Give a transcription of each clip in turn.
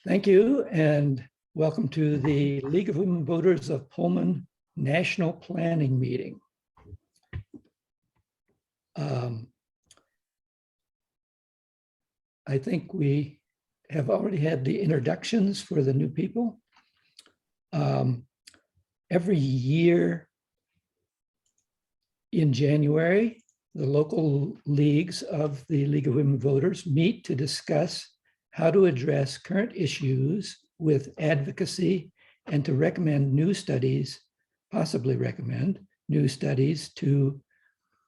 Thank you, and welcome to the League of Women Voters of Pullman National Planning Meeting. I think we have already had the introductions for the new people. Every year in January, the local leagues of the League of Women Voters meet to discuss how to address current issues with advocacy and to recommend new studies, possibly recommend new studies to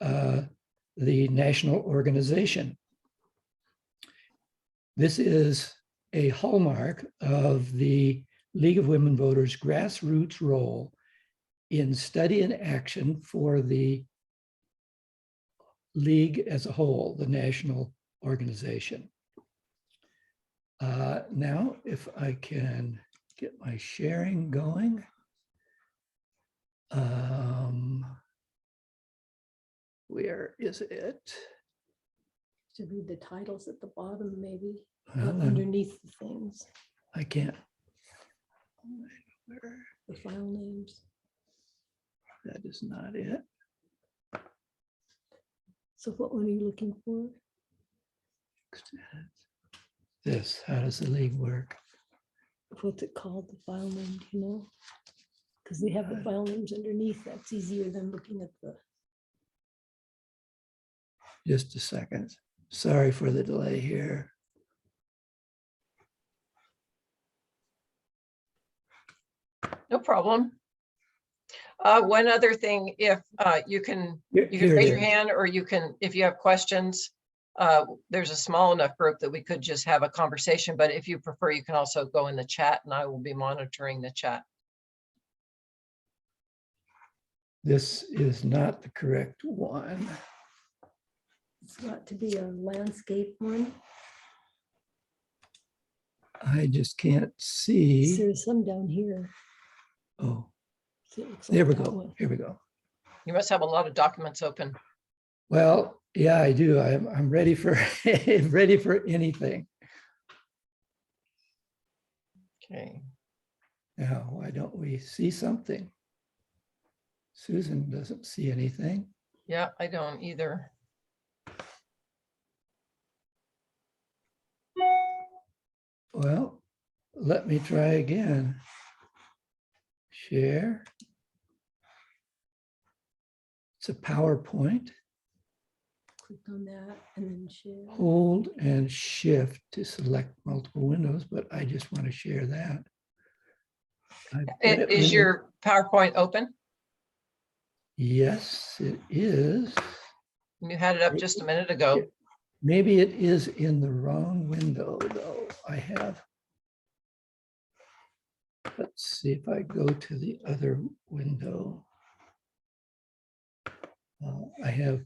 the national organization. This is a hallmark of the League of Women Voters grassroots role in study and action for the League as a whole, the national organization. Now, if I can get my sharing going. Where is it? Should read the titles at the bottom, maybe, Well, underneath the things, I can't. Where? the file names. That is not it. So what one are you looking for? This, how does the league work? What's it called, the file name, do you know? Because they have the file names underneath. That's easier than looking at the. Just a second. Sorry for the delay here. No problem. One other thing, if you can Here raise it your is. hand, or you can, if you have questions, there's a small enough group that we could just have a conversation, but if you prefer, you can also go in the chat and I will be monitoring the chat. This is not the correct one. It's got to be a landscape one. I just can't see. There's some down here. Oh, See, it looks there we like that go. one. Here we go. You must have a lot of documents open. Well, yeah, I do. I'm ready for ready for anything. Okay. Now, why don't we see something? Susan doesn't see anything. Yeah, I don't either. Well, let me try again. Share. It's a PowerPoint. Click on that and then share. Hold and shift to select multiple windows, but I just want to share that. I've got it Is on- your PowerPoint open? Yes, it is. You had it up just a minute ago. Maybe it is in the wrong window, though. I have. Let's see if I go to the other window. I have.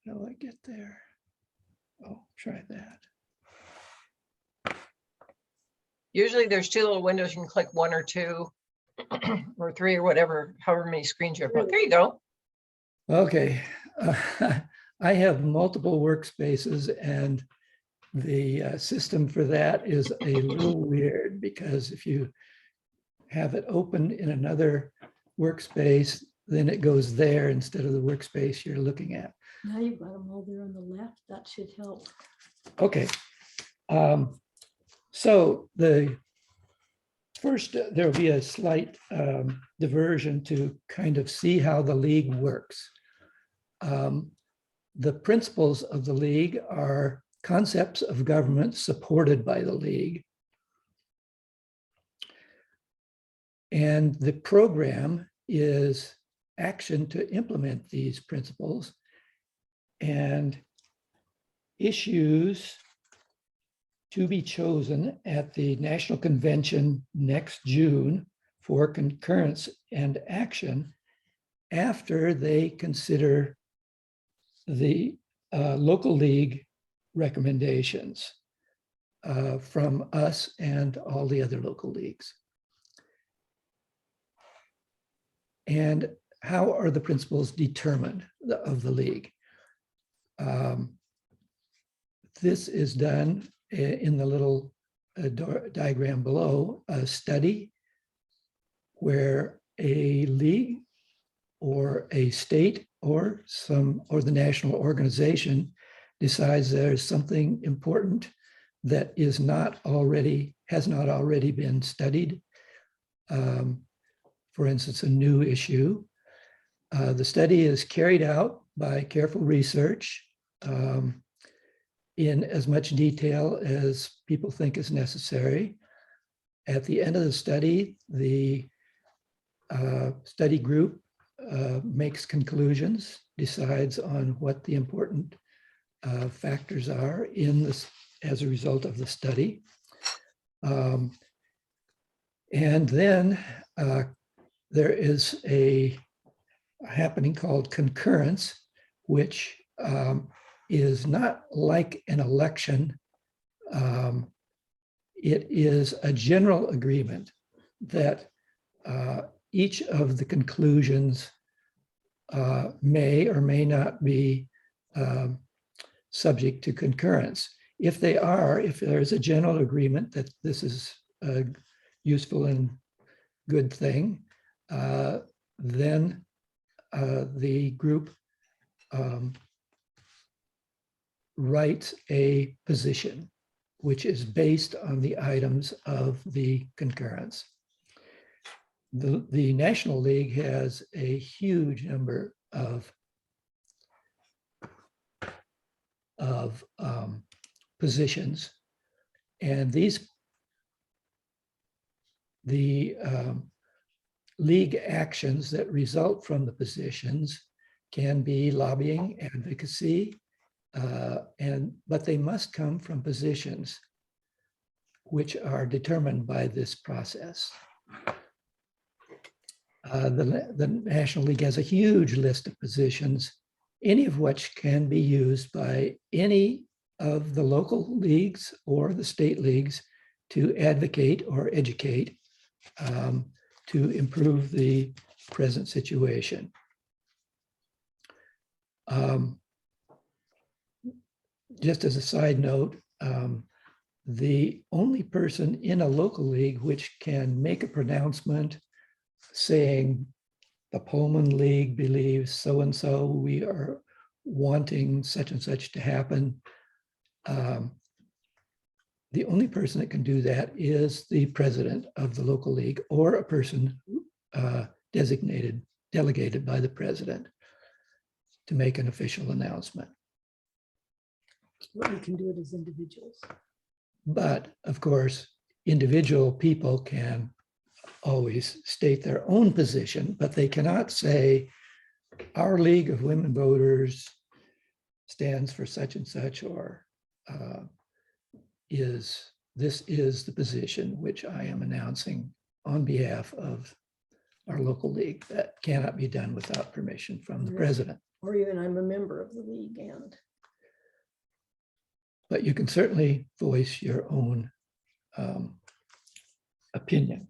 How do I get there? Oh, try that. Usually there's two little windows. You can click one or two or three or whatever, however many screens you have. There you go. Okay. I have multiple workspaces, and the system for that is a little weird, because if you have it open in another workspace, then it goes there instead of the workspace you're looking at. Now you've got them all there on the left. That should help. Okay. So the first, there'll be a slight diversion to kind of see how the league works. The principles of the league are concepts of government supported by the league. And the program is action to implement these principles, and issues to be chosen at the National Convention next June for concurrence and action after they consider the local league recommendations from us and all the other local leagues. And how are the principles determined of the league? This is done in the little diagram below, a study where a league or a state or the national organization decides there's something important that has not already been studied. For instance, a new issue. The study is carried out by careful research in as much detail as people think is necessary. At the end of the study, the study group makes conclusions, decides on what the important factors are in this as a result of the study. And then there is a happening called concurrence, which is not like an election. It is a general agreement that each of the conclusions may or may not be subject to concurrence. If there's a general agreement that this is a useful and good thing, then the group writes a position, which is based on the items of the concurrence. The National League has a huge number of positions, and the league actions that result from the positions can be lobbying, advocacy, but they must come from positions which are determined by this process. The National League has a huge list of positions, any of which can be used by any of the local leagues or the state leagues to advocate or educate to improve the present situation. Just as a side note, the only person in a local league which can make a pronouncement saying the Pullman League believes so-and-so, we are wanting such and such to happen. The only person that can do that is the president of the local league or a person delegated by the president to make an official announcement. But we can do it as individuals. But of course, individual people can always state their own position, but they cannot say, our League of Women Voters stands for such and such, or this is the position which I am announcing on behalf of our local league. That cannot be done without permission from the president. Or even I'm a member of the league and. But you can certainly voice your own opinion.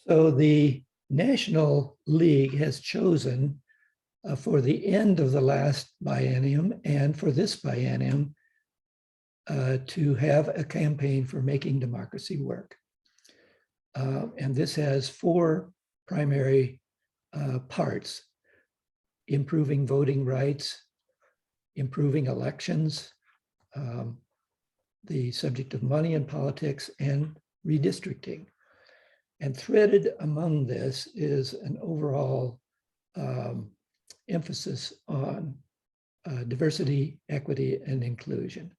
So the National League has chosen for the end of the last biennium and for this biennium to have a campaign for making democracy work. And this has four primary parts: improving voting rights, improving elections, the subject of money in politics, and redistricting. And threaded among this is an overall emphasis on diversity, equity, and inclusion,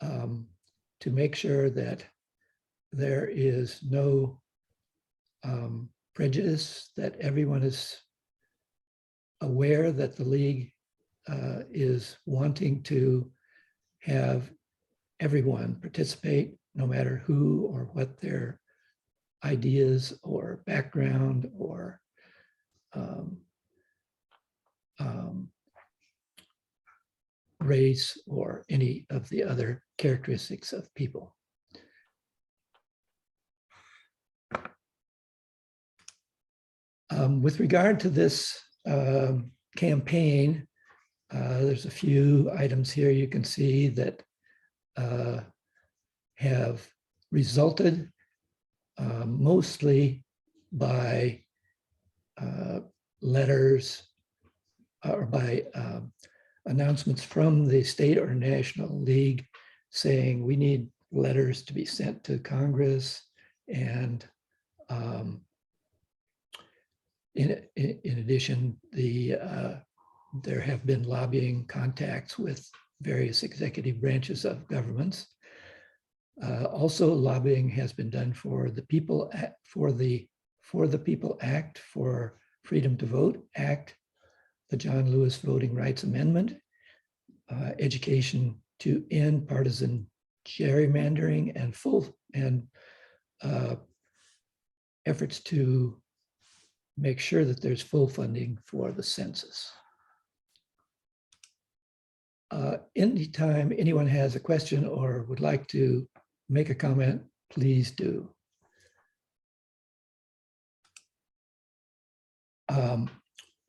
to make sure that there is no prejudice, that everyone is aware that the league is wanting to have everyone participate, no matter who or what their ideas or background or race or any of the other characteristics of people. With regard to this campaign, there's a few items here you can see that have resulted mostly by letters or by announcements from the state or national league saying we need letters to be sent to Congress, and in addition, there have been lobbying contacts with various executive branches of governments. Also, lobbying has been done for the People Act, for the People Act, for Freedom to Vote Act, the John Lewis Voting Rights Amendment, education to end partisan gerrymandering, and efforts to make sure that there's full funding for the census. Anytime anyone has a question or would like to make a comment, please do.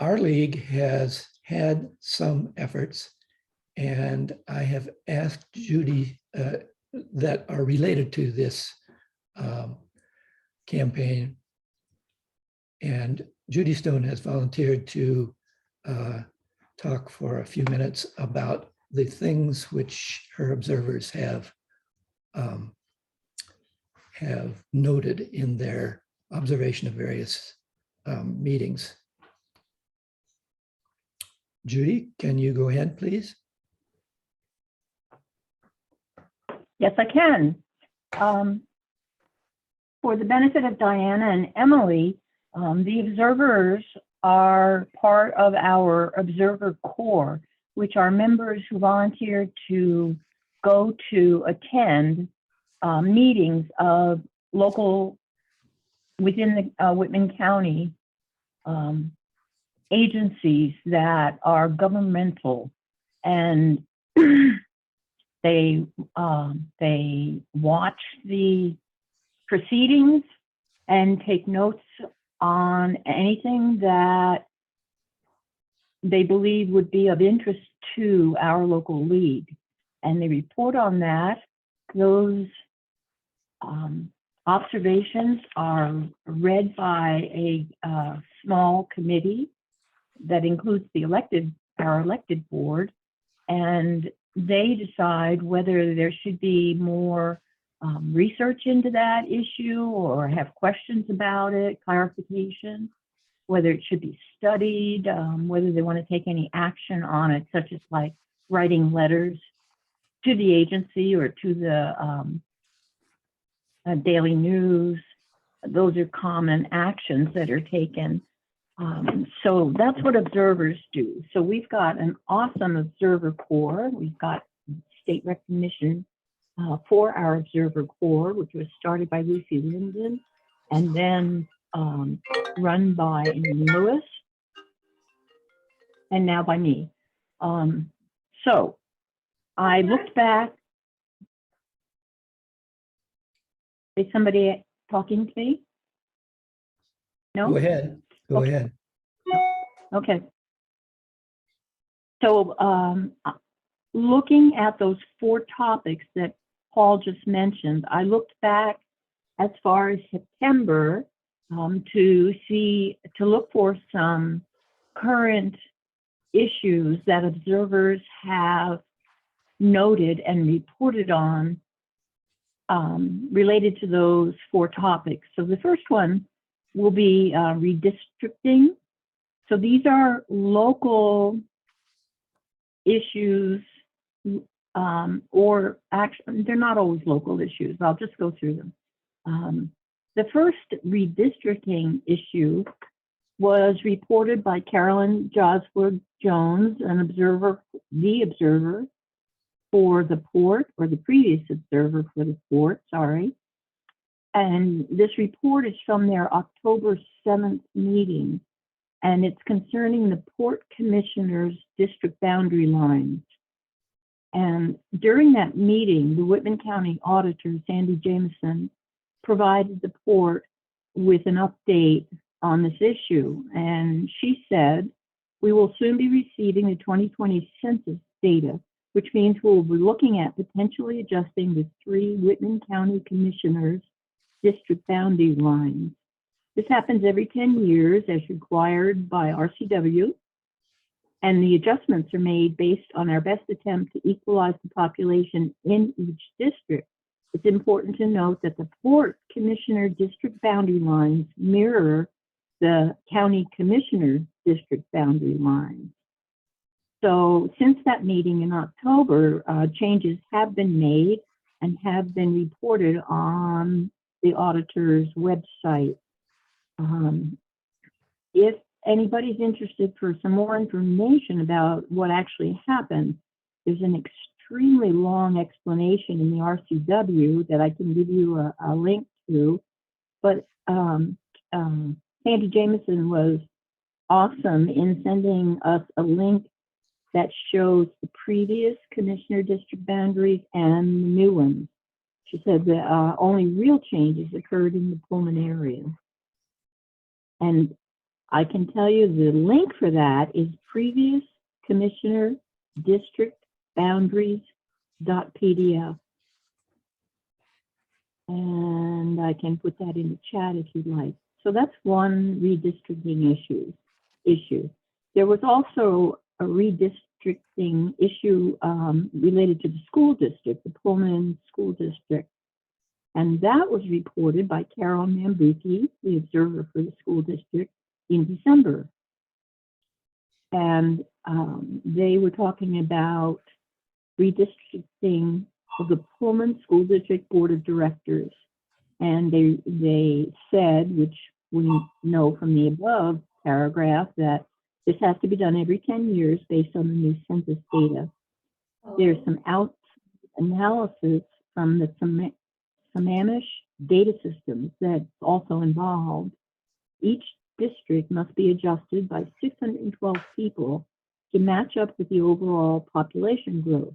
Our league has had some efforts, and I have asked Judy that are related to this campaign. And Judy Stone has volunteered to talk for a few minutes about the things which her observers have noted in their observation of various meetings. Judy, can you go ahead, please? Yes, I can. For the benefit of Diana and Emily, the observers are part of our Observer Corps, which are members who volunteer to go to attend meetings of local, within the Whitman County agencies that are governmental, and they watch the proceedings and take notes on anything that they believe would be of interest to our local league. And they report on that. Those observations are read by a small committee that includes our elected board, and they decide whether there should be more research into that issue or have questions about it, clarification, whether it should be studied, whether they want to take any action on it, such as like writing letters to the agency or to the Daily News. Those are common actions that are taken. So that's what observers do. So we've got an awesome Observer Corps. We've got state recognition for our Observer Corps, which was started by Lucy Linden and then run by Amy Lewis, and now by me. So I looked back. Is somebody talking to me? No? Go ahead. Go Okay. ahead. Okay. So looking at those 4 topics that Paul just mentioned, I looked back as far as September to look for some current issues that observers have noted and reported on related to those 4 topics. So the first one will be redistricting. So these are local issues, or actually, they're not always local issues. I'll just go through them. The first redistricting issue was reported by Carolyn Joswood Jones, an observer, the observer for the port, or the previous observer for the port, sorry. And this report is from their October 7th meeting, and it's concerning the Port Commissioner's district boundary lines. And during that meeting, the Whitman County Auditor, Sandy Jameson, provided the port with an update on this issue. And she said, We will soon be receiving the 2020 census data, which means we'll be looking at potentially adjusting the 3 Whitman County Commissioners' district boundary lines. This happens every 10 years as required by RCW, and the adjustments are made based on our best attempt to equalize the population in each district. It's important to note that the Port Commissioner district boundary lines mirror the County Commissioner district boundary lines. So since that meeting in October, changes have been made and have been reported on the auditor's website. If anybody's interested for some more information about what actually happened, there's an extremely long explanation in the RCW that I can give you a link to. But Sandy Jameson was awesome in sending us a link that shows the previous commissioner district boundaries and the new ones. She said that only real changes occurred in the Pullman area. And I can tell you the link for that is previous commissioner district boundaries.pdf. And I can put that in the chat if you'd like. So that's one redistricting issue. There was also a redistricting issue related to the school district, the Pullman School District. And that was reported by Carol Mambuki, the observer for the school district, in December. And they were talking about redistricting of the Pullman School District Board of Directors. And they said, which we know from the above paragraph, that this has to be done every 10 years based on the new census data. There's some analysis from the Sammamish data systems that's also involved. Each district must be adjusted by 612 people to match up with the overall population growth.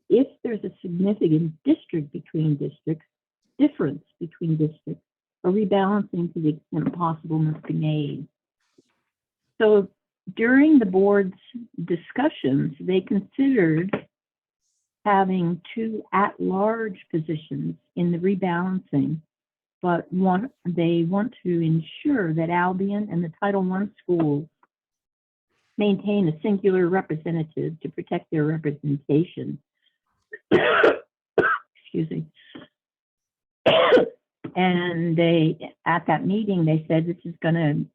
If there's a significant difference between districts, a rebalancing to the extent possible must be made. So during the board's discussions, they considered having 2 at-large positions in the rebalancing, but they want to ensure that Albion and the Title I schools maintain a singular representative to protect their representation. Excuse me. And at that meeting, they said this is going to,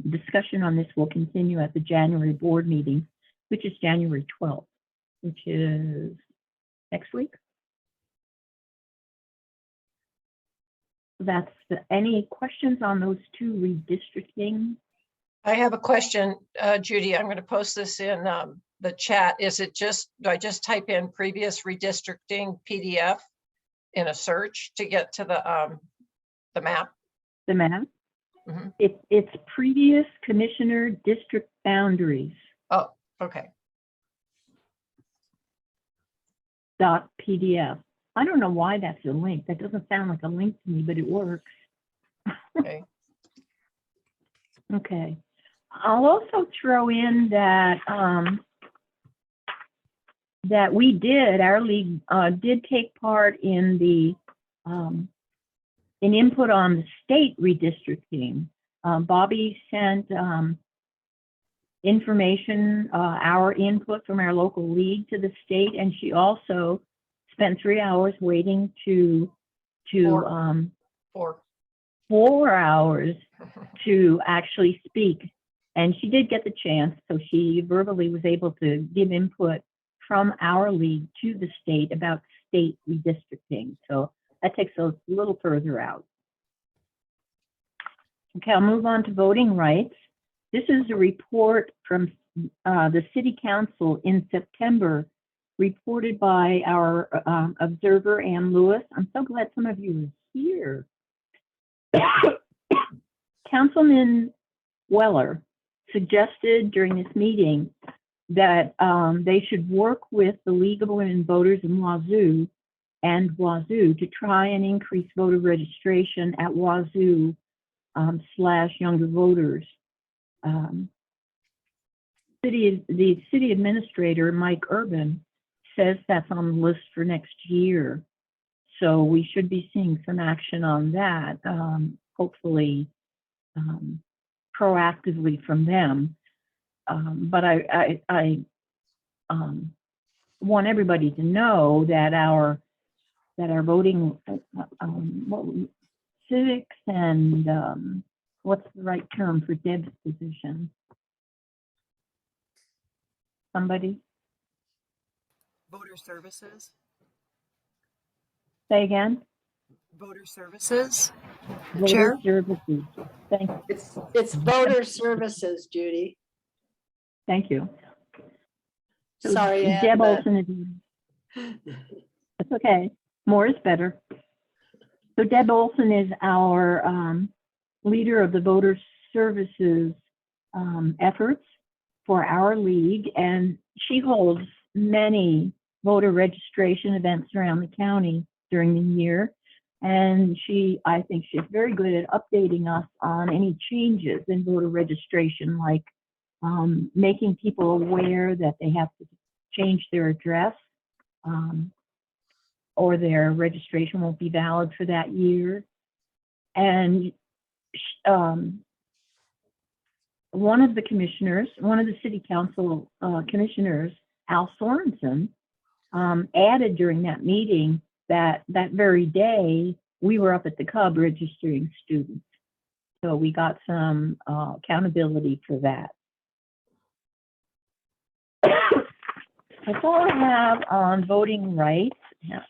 discussion on this will continue at the January board meeting, which is January 12th, which is next week. Any questions on those 2 redistricting? I have a question, Judy. I'm going to post this in the chat. Is it just, do I just type in previous redistricting PDF in a search to get to the map? The map? Mm-hmm. It's previous commissioner district boundaries. Oh, okay. .pdf. I don't know why that's a link. That doesn't sound like a link to me, but it works. Okay. Okay. I'll also throw in that that our league did take part in the in input on the state redistricting. Bobby sent information, our input from our local league to the state, and she also spent 3 hours waiting to 4 hours to actually speak. And she did get the chance, so she verbally was able to give input from our league to the state about state redistricting. So that takes a little further out. Okay, I'll move on to voting rights. This is a report from the City Council in September, reported by our observer, Ann Lewis. I'm so glad some of you are here. Councilman Weller suggested during this meeting that they should work with the League of Women Voters in Wazoo to try and increase voter registration at Wazoo / younger voters. city administrator, Mike Urban, says that's on the list for next year. So we should be seeing some action on that, hopefully proactively from them. But I want everybody to know that our voting civics and what's the right term for Deb's position? Somebody Voter services. say again. Voter services. Voter Chair? services. It's voter services, Judy. Thank you. So Sorry, Ann, Deb but- Olson is. That's okay. More is better. So Deb Olson is our leader of the voter services efforts for our league, and she holds many voter registration events around the county during the year. And I think she's very good at updating us on any changes in voter registration, like making people aware that they have to change their address or their registration won't be valid for that year. And one of the city council commissioners, Al Sorensen, added during that meeting that very day we were up at the Cub registering students. So we got some accountability for that. That's all I have on voting rights.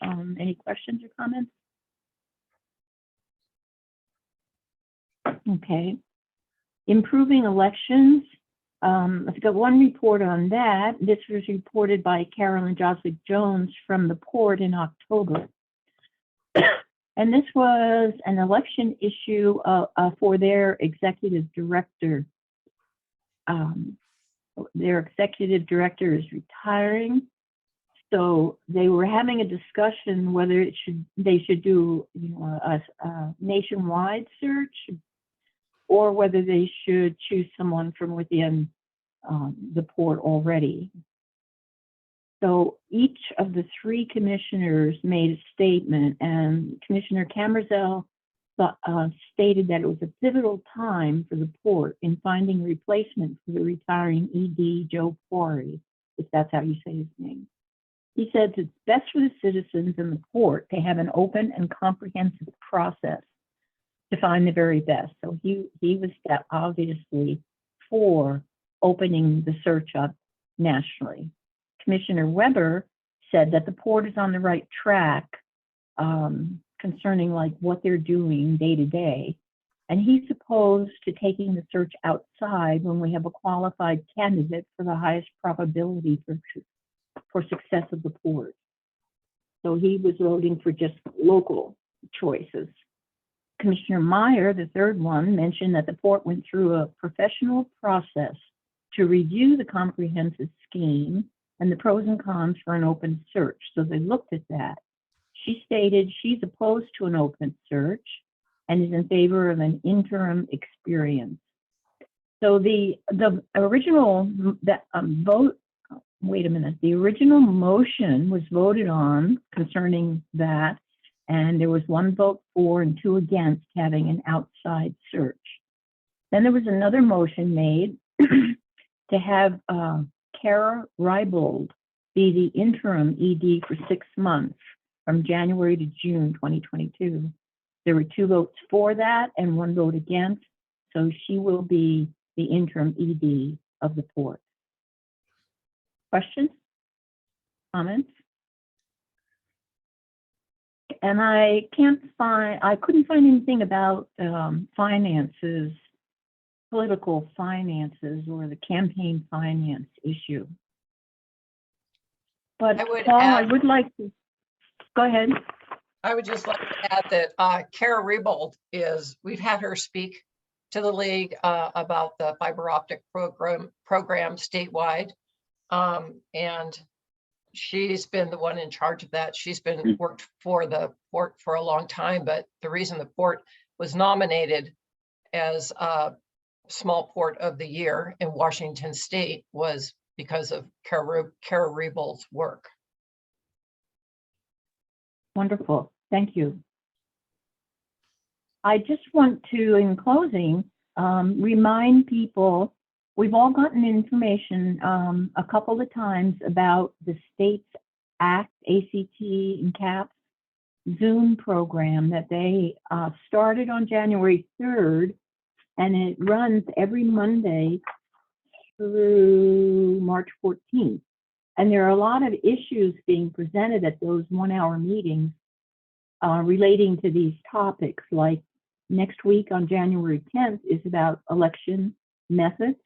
Any questions or comments? Okay. Improving elections. I've got one report on that. This was reported by Carolyn Joswick Jones from the Port in October. And this was an election issue for their executive director. Their executive director is retiring. So they were having a discussion whether they should do a nationwide search or whether they should choose someone from within the Port already. So each of the three commissioners made a statement, and Commissioner Camerzell stated that it was a pivotal time for the Port in finding a replacement for the retiring ED Joe Quarry, if that's how you say his name. He said it's best for the citizens in the Port to have an open and comprehensive process to find the very best. So he was obviously for opening the search up nationally. Commissioner Weber said that the Port is on the right track concerning like what they're doing day to day. And he's opposed to taking the search outside when we have a qualified candidate for the highest probability for success of the Port. So he was voting for just local choices. Commissioner Meyer, the third one, mentioned that the Port went through a professional process to review the comprehensive scheme and the pros and cons for an open search. So they looked at that. She stated she's opposed to an open search and is in favor of an interim experience. So the original vote, wait a minute, the original motion was voted on concerning that, and there was 1 vote for and 2 against having an outside search. Then there was another motion made to have Kara Reibold be the interim ED for 6 months from January to June 2022. There were 2 votes for that and 1 vote against, so she will be the interim ED of the Port. Questions? Comments? And I couldn't find anything about finances, political finances, or the campaign finance issue. But Paul, I would like to, go ahead. I would just like to add that Kara Reibold we've had her speak to the league about the fiber optic program statewide. And she's been the one in charge of that. She's been worked for the Port for a long time, but the reason the Port was nominated as small port of the year in Washington State was because of Kara Rebel's work. Wonderful. Thank you. I just want to, in closing, remind people, we've all gotten information a couple of times about the state's ACT, ACT and CAPS Zoom program that they started on January 3rd, and it runs every Monday through March 14th. And there are a lot of issues being presented at those 1-hour meetings relating to these topics. Like next week on January 10th is about election methods.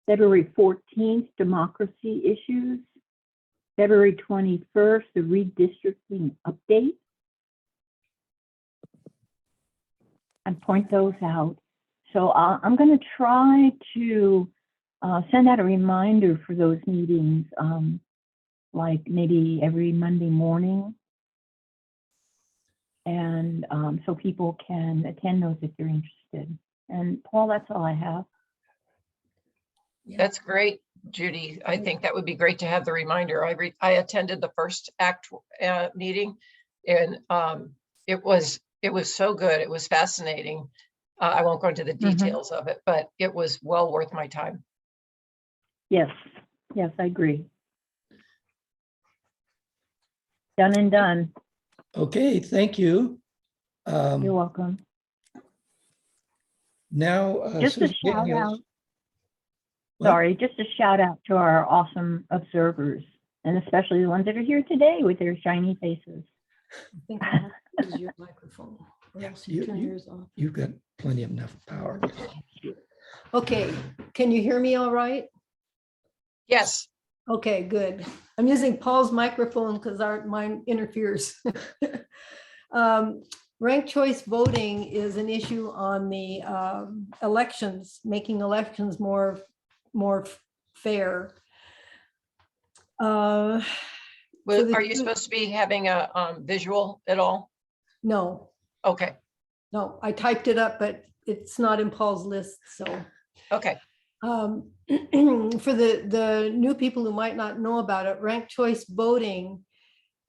February 14th, democracy issues. February 21st, the redistricting update. And point those out. So I'm going to try to send out a reminder for those meetings, like maybe every Monday morning. And so people can attend those if they're interested. And Paul, that's all I have. That's great, Judy. I think that would be great to have the reminder. I attended the first ACT meeting, and it was so good. It was fascinating. I won't go into the details of it, but it was well worth my time. Yes, yes, I agree. Done and done. Okay, thank you. You're welcome. Now, Just a Susan shout Daniels- out. What? Sorry, just a shout out to our awesome observers, and especially the ones that are here today with their shiny faces. I think I'll have to use your microphone. Or else you You- turn you- yours off. You've got plenty of enough power. Okay, can you hear me all right? Yes, Okay, good. I'm using Paul's microphone because mine interferes. Ranked choice voting is an issue on the elections, making elections more fair. For the are you two- supposed to be having a visual at all? No, Okay, no, I typed it up, but it's not in Paul's list, so. okay. For the new people who might not know about it, ranked choice voting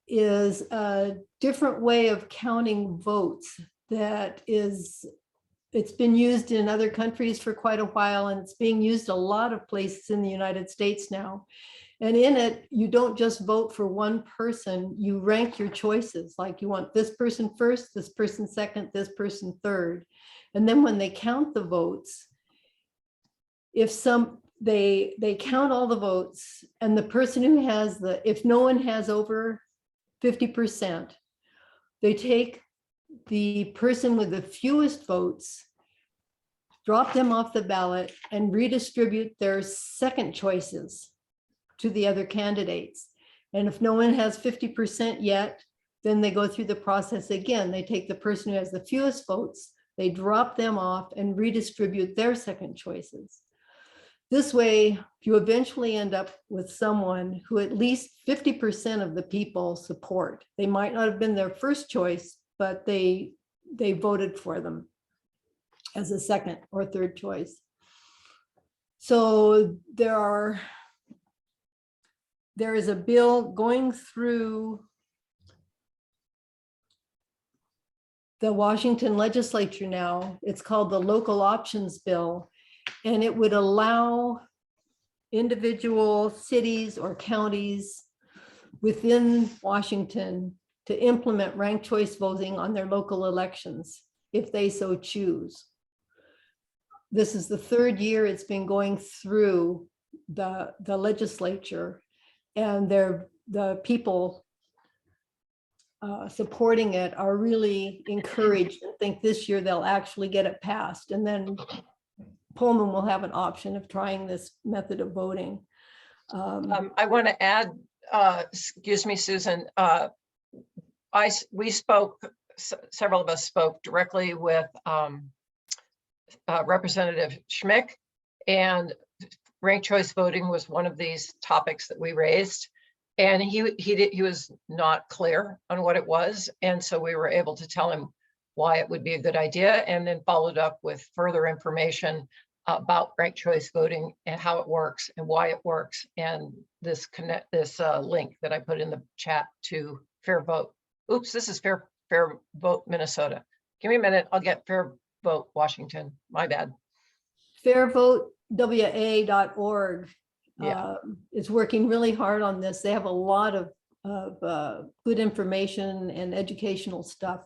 is a different way of counting votes it's been used in other countries for quite a while, and it's being used a lot of places in the United States now. And in it, you don't just vote for one person, you rank your choices. Like you want this person first, this person second, this person third. And then when they count the votes, they count all the votes, and the person who has if no one has over 50%, they take the person with the fewest votes, drop them off the ballot, and redistribute their second choices to the other candidates. And if no one has 50% yet, then they go through the process again. They take the person who has the fewest votes, they drop them off and redistribute their second choices. This way, you eventually end up with someone who at least 50% of the people support. They might not have been their first choice, but they voted for them as a second or third choice. So there is a bill going through the Washington legislature now. It's called the Local Options Bill, and it would allow individual cities or counties within Washington to implement ranked choice voting on their local elections if they so choose. This is the third year it's been going through the legislature, and the people supporting it are really encouraged and think this year they'll actually get it passed. And then Pullman will have an option of trying this method of voting. I want to add, excuse me, Susan, we spoke, several of us spoke directly with Representative Schmick, and ranked choice voting was one of these topics that we raised, and he was not clear on what it was, and so we were able to tell him why it would be a good idea, and then followed up with further information about ranked choice voting and how it works and why it works, and this link that I put in the chat to Fair Vote. Oops, this is Fair Vote Minnesota. Give me a minute, I'll get Fair Vote Washington. My bad. fairvotewa.org Yeah. is working really hard on this. They have a lot of good information and educational stuff.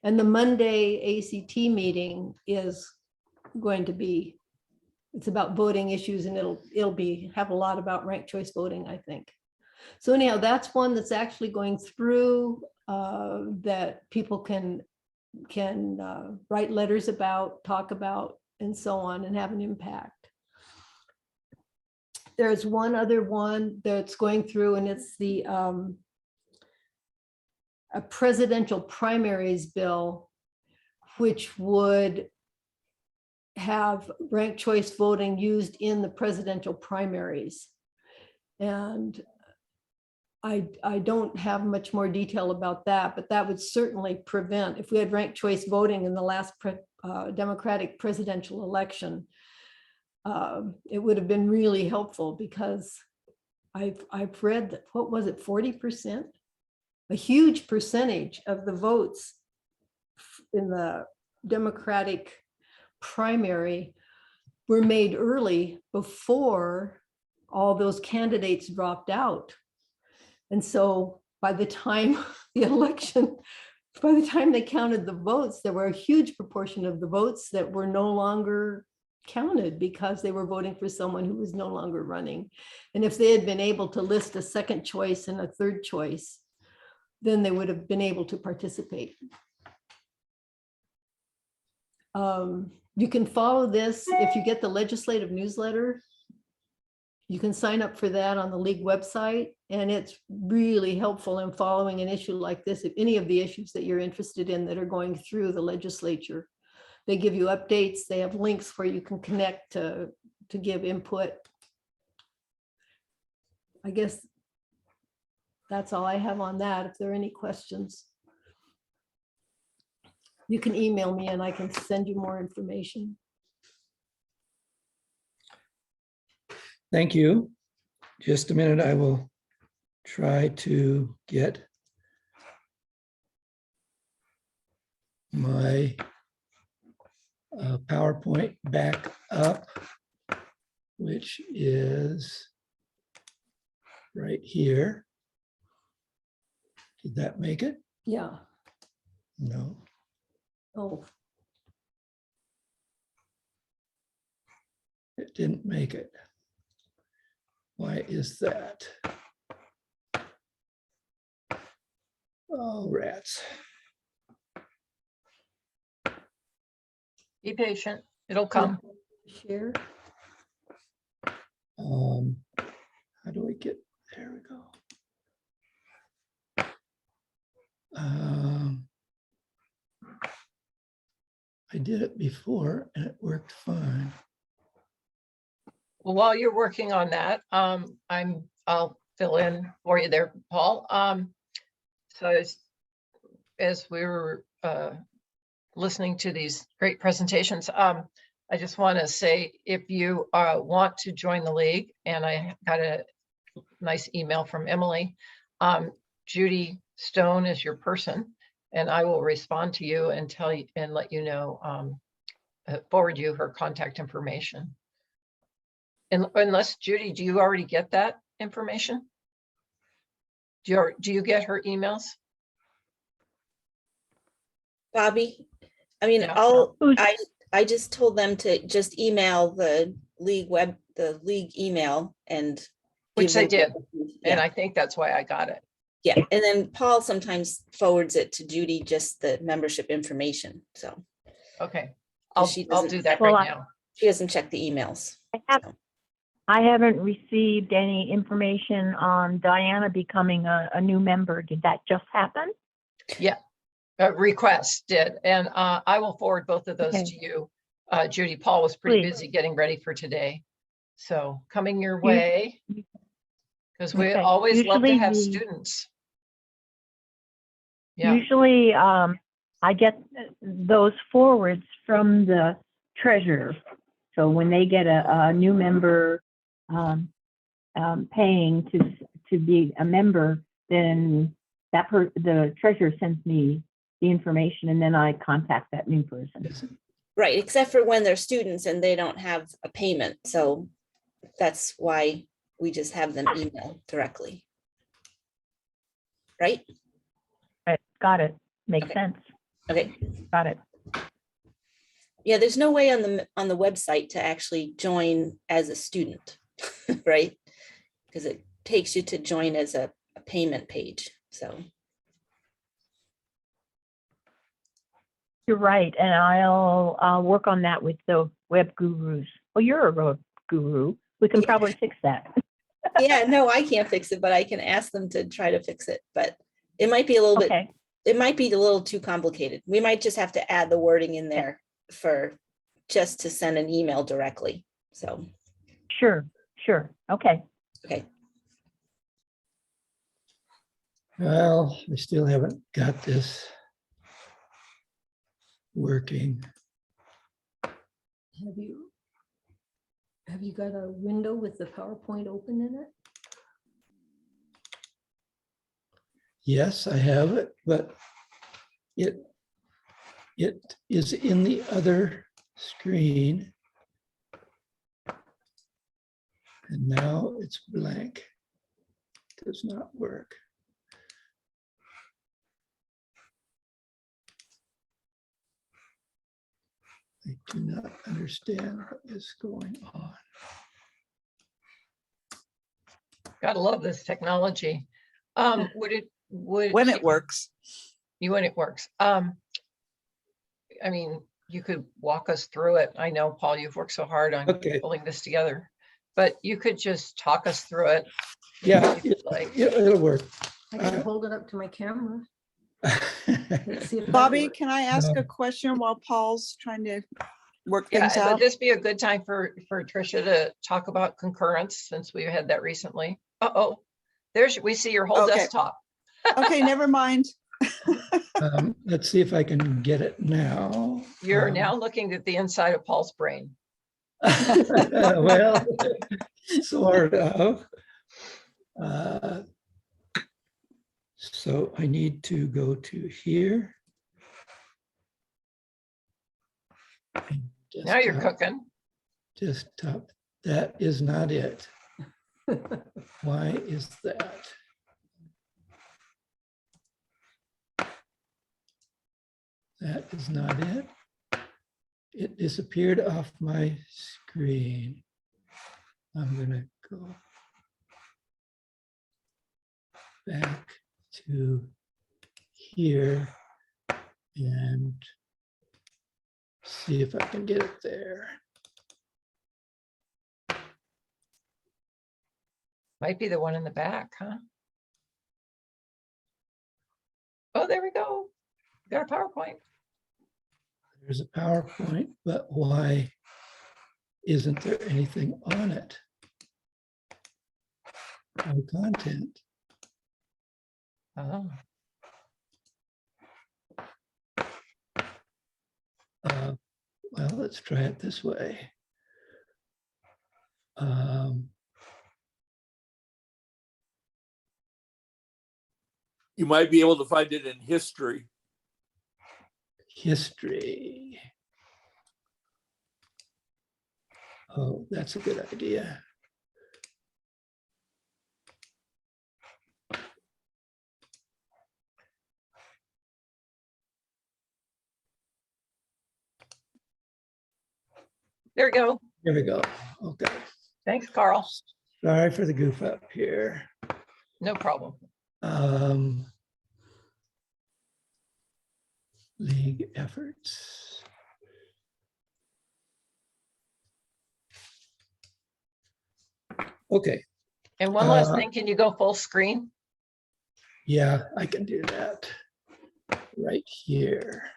And the Monday ACT meeting is going to be, it's about voting issues, and it'll have a lot about ranked choice voting, I think. So anyhow, that's one that's actually going through that people can write letters about, talk about, and so on, and have an impact. There's one other one that's going through, and it's the a presidential primaries bill, which would have ranked choice voting used in the presidential primaries. And I don't have much more detail about that, but that would certainly prevent, if we had ranked choice voting in the last Democratic presidential election, it would have been really helpful, because I've read that, what was it, 40%? A huge percentage of the votes in the Democratic primary were made early before all those candidates dropped out. And so by the time the election, by the time they counted the votes, there were a huge proportion of the votes that were no longer counted because they were voting for someone who was no longer running. And if they had been able to list a second choice and a third choice, then they would have been able to participate. You can follow this if you get the legislative newsletter. You can sign up for that on the league website, and it's really helpful in following an issue like this. If any of the issues that you're interested in that are going through the legislature, they give you updates. They have links where you can connect to give input. I guess that's all I have on that. If there are any questions, you can email me and I can send you more information. Thank you. Just a minute, I will try to get my PowerPoint back up, which is right here. Did that make it? Yeah. No. Oh, It didn't make it. Why is that? Oh, rats. Be patient, it'll come. share. How do we get, there we go. I did it before and it worked fine. Well, while you're working on that, I'll fill in for you there, Paul. So as we were listening to these great presentations, I just want to say, if you want to join the league, and I got a nice email from Emily, Judy Stone is your person, and I will respond to you and tell you and let you know, forward you her contact information. And unless, Judy, do you already get that information? Do you get her emails? Bobby, I mean, Yeah. I just told them to just email the league email and. Which they did, and Yeah, I think that's why I got it. yeah, and then Paul sometimes forwards it to Judy, just the membership information, so Okay, She I'll doesn't- do that Well, right now. she doesn't check the emails. I haven't received any information on Diana becoming a new member. Did that just happen? Request did, and I will forward both of those Okay. to you. Judy, Paul was pretty Please. busy getting ready for today. So coming your You- way, because we Okay. always love to Usually have the- students. Yeah, Usually, I get those forwards from the treasurer. So when they get a new member paying to be a member, then the treasurer sends me the information, and then I contact that new person. Right, except for when they're students and they don't have a payment. So that's why we just have them email directly. Right? Right, got it. Makes Okay. sense. Okay. Got it. Yeah, there's no way on the website to actually join as a student, right? Because it takes you to join as a payment page. So You're right, and I'll work on that with the web gurus. Well, you're a web guru. We can Yeah. probably fix that. yeah, no, I can't fix it, but I can ask them to try to fix it. But it might be a little bit, Okay, it might be a little too complicated. We might just have to add the wording in there for just to send an email directly. So, sure. Okay. okay. Well, I still haven't got this working. Have you got a window with the PowerPoint open in it? Yes, I have it, but it is in the other screen. And now it's blank. Does not work. I do not understand what is going on. Gotta love this technology. Would When it works. when it works. I mean, you could walk us through it. I know, Paul, you've worked so hard on Okay. pulling this together, but you could just talk us through it. Yeah, if you'd like. it'll work. I can hold it up to my camera. Let's see if that Bobby, works. can I ask No. a question while Paul's trying to work Yeah, things out? would this be a good time for Tricia to talk about concurrence since we had that recently? Uh-oh, we see your whole Okay. desktop. Okay, never mind. Let's see if I can get it now. You're now looking at the inside of Paul's brain. Well, sort of. So I need to go to here. Now you're Desktop, cooking. Desktop, that is not it. Why is that? That is not it. It disappeared off my screen. I'm gonna go back to here and see if I can get it there. Might be the one in the back, huh? Oh, there we go. Got a PowerPoint. There's a PowerPoint, but why isn't there anything on it? No content. Oh, Well, let's try it this way. You might be able to find it in history. History. Oh, that's a good idea. there we go. Here we go. Okay. Thanks, Carl. Sorry for the goof up here. No problem. League efforts. Okay, And one last Uh, thing, can you go full screen? yeah, I can do that right here.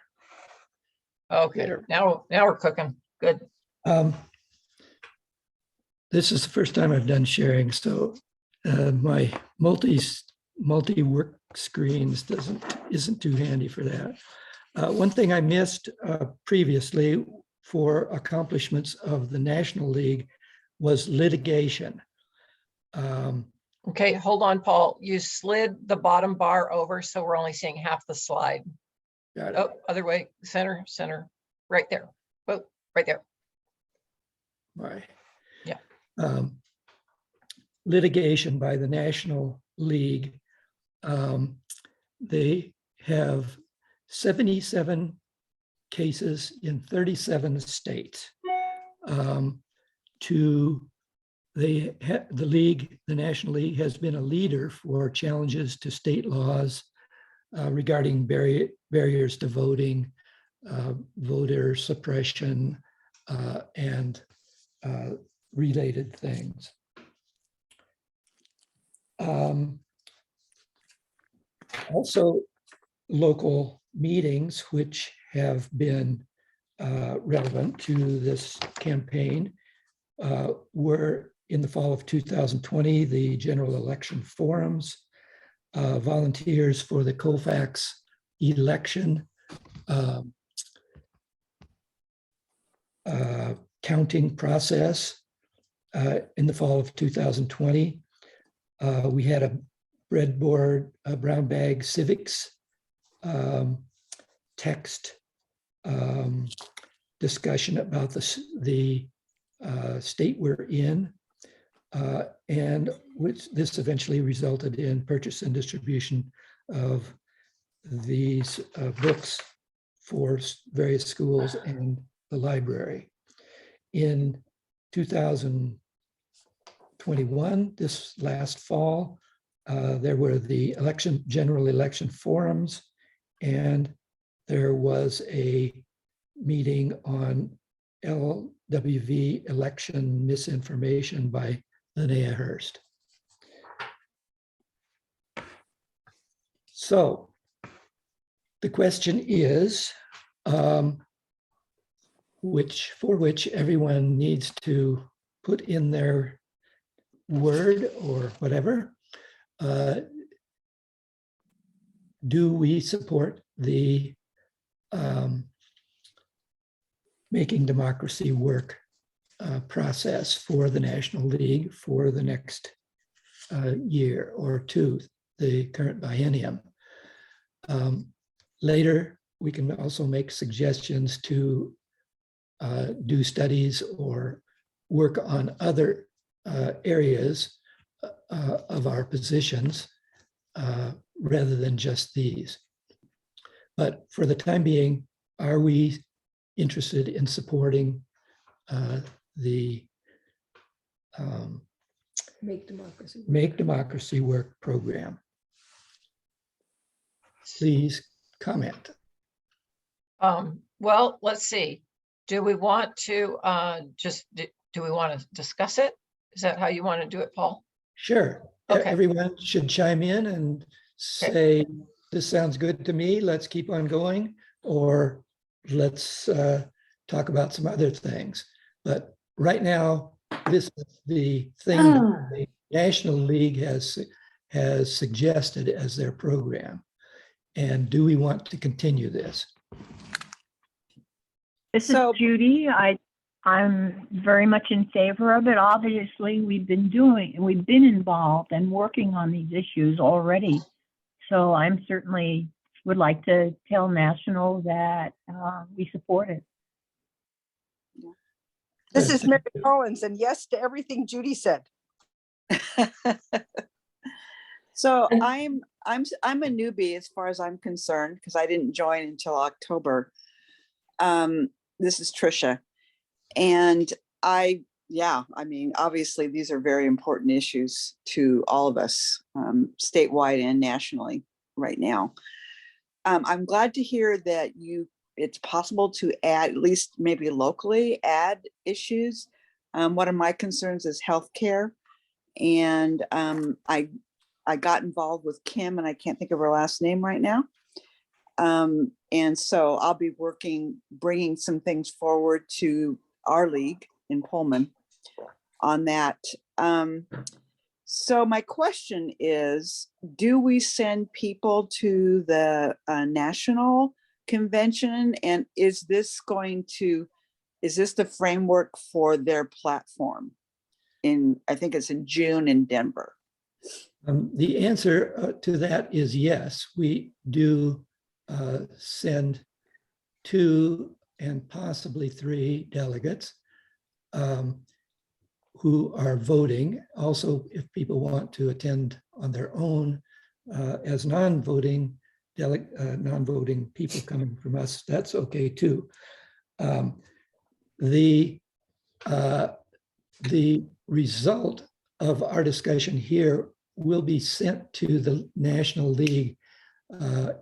Okay, There. now we're cooking. Good. This is the first time I've done sharing, so my multi-work screens isn't too handy for that. One thing I missed previously for accomplishments of the National League was litigation. Okay, hold on, Paul. You slid the bottom bar over, so we're only seeing half the slide. Got it. Oh, other way, center, right there. Oh, right there. Right. Yeah. Litigation by the National League. They have 77 cases in 37 states. The league, the National League, has been a leader for challenges to state laws regarding barriers to voting, voter suppression, and related things. Also, local meetings which have been relevant to this campaign were in the fall of 2020, the general election forums, volunteers for the Colfax election, counting process in the fall of 2020. We had a breadboard, a brown bag civics text discussion about the state we're in, and which this eventually resulted in purchase and distribution of these books for various schools and the library. In 2021, this last fall, there were the general election forums, and there was a meeting on LWV election misinformation by Linnea Hurst. So the question is, for which everyone needs to put in their word or whatever, do we support the Making Democracy Work process for the National League for the next year or two, the current biennium? Later, we can also make suggestions to do studies or work on other areas of our positions rather than just these. But for the time being, are we interested in supporting the Make democracy. Make Democracy Work program? Please comment. Well, let's see. Do we want to do we want to discuss it? Is that how you want to do it, Paul? Sure. Okay. Everyone should chime in and say, this sounds good to me, let's keep on going, or let's talk about some other things. But right now, this is the thing that the National League has suggested as their program. And do we want to continue this? This So- is Judy. I'm very much in favor of it. Obviously, we've been involved and working on these issues already. So I'm certainly would like to tell National that we support it. This is Mary Collins, and yes to everything Judy said. So I'm a newbie as far as I'm concerned, because I didn't join until October. This is Tricia. And I mean, obviously these are very important issues to all of us, statewide and nationally right now. I'm glad to hear that it's possible to add, at least maybe locally, add issues. One of my concerns is healthcare. And I got involved with Kim, and I can't think of her last name right now. And so I'll be bringing some things forward to our league in Pullman on that. So my question is, do we send people to the national convention? And is this the framework for their platform? I think it's in June in Denver. The answer to that is yes. We do send 2 and possibly 3 delegates who are voting. Also, if people want to attend on their own as non-voting people coming from us, that's okay too. The result of our discussion here will be sent to the National League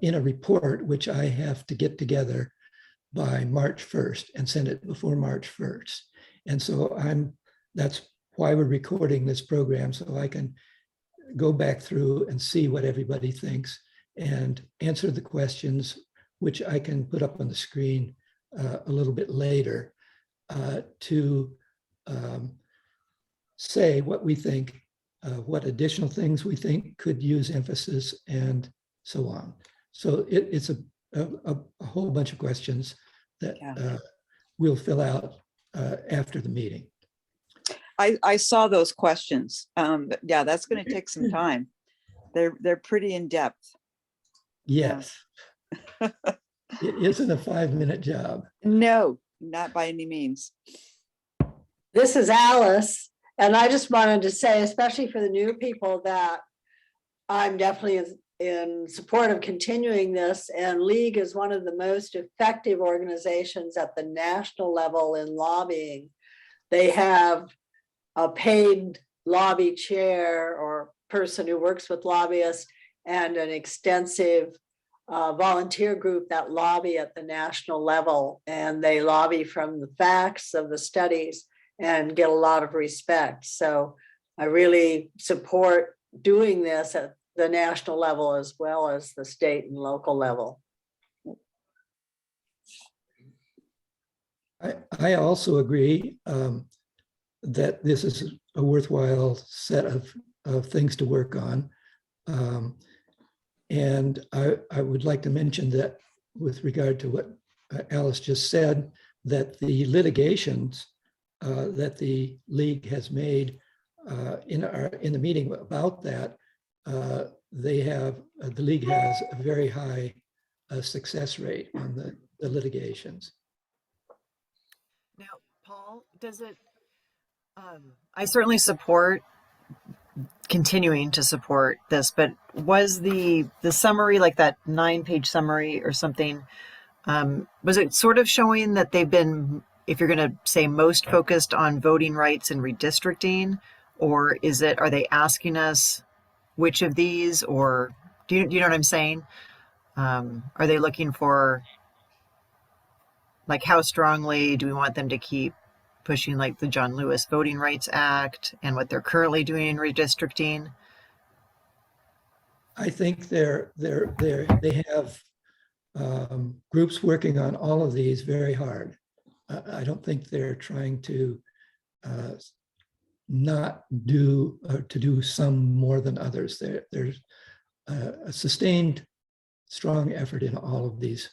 in a report, which I have to get together by March 1st and send it before March 1st. And so that's why we're recording this program, so I can go back through and see what everybody thinks and answer the questions, which I can put up on the screen a little bit later to say what we think, what additional things we think could use emphasis, and so on. So it's a whole bunch of questions that we'll fill out after the meeting. I saw those questions. But yeah, that's going to take some time. They're pretty in depth. Yes. It isn't a 5-minute job. No, not by any means. This is Alice, and I just wanted to say, especially for the new people, that I'm definitely in support of continuing this, and League is one of the most effective organizations at the national level in lobbying. They have a paid lobby chair or person who works with lobbyists and an extensive volunteer group that lobby at the national level, and they lobby from the facts of the studies and get a lot of respect. So I really support doing this at the national level as well as the state and local level. I also agree that this is a worthwhile set of things to work on. And I would like to mention that with regard to what Alice just said, that the litigations that the League has made in the meeting about that, the League has a very high success rate on the litigations. Now, Paul, does it, I certainly support continuing to support this, but was the summary, like that 9-page summary or something, was it sort of showing that they've been, if you're going to say, most focused on voting rights and redistricting, or are they asking us which of these, or do you know what I'm saying? Are they looking for, like, how strongly do we want them to keep pushing, like, the John Lewis Voting Rights Act and what they're currently doing in redistricting? I think they have groups working on all of these very hard. I don't think they're trying to not do to do some more than others. There's a sustained, strong effort in all of these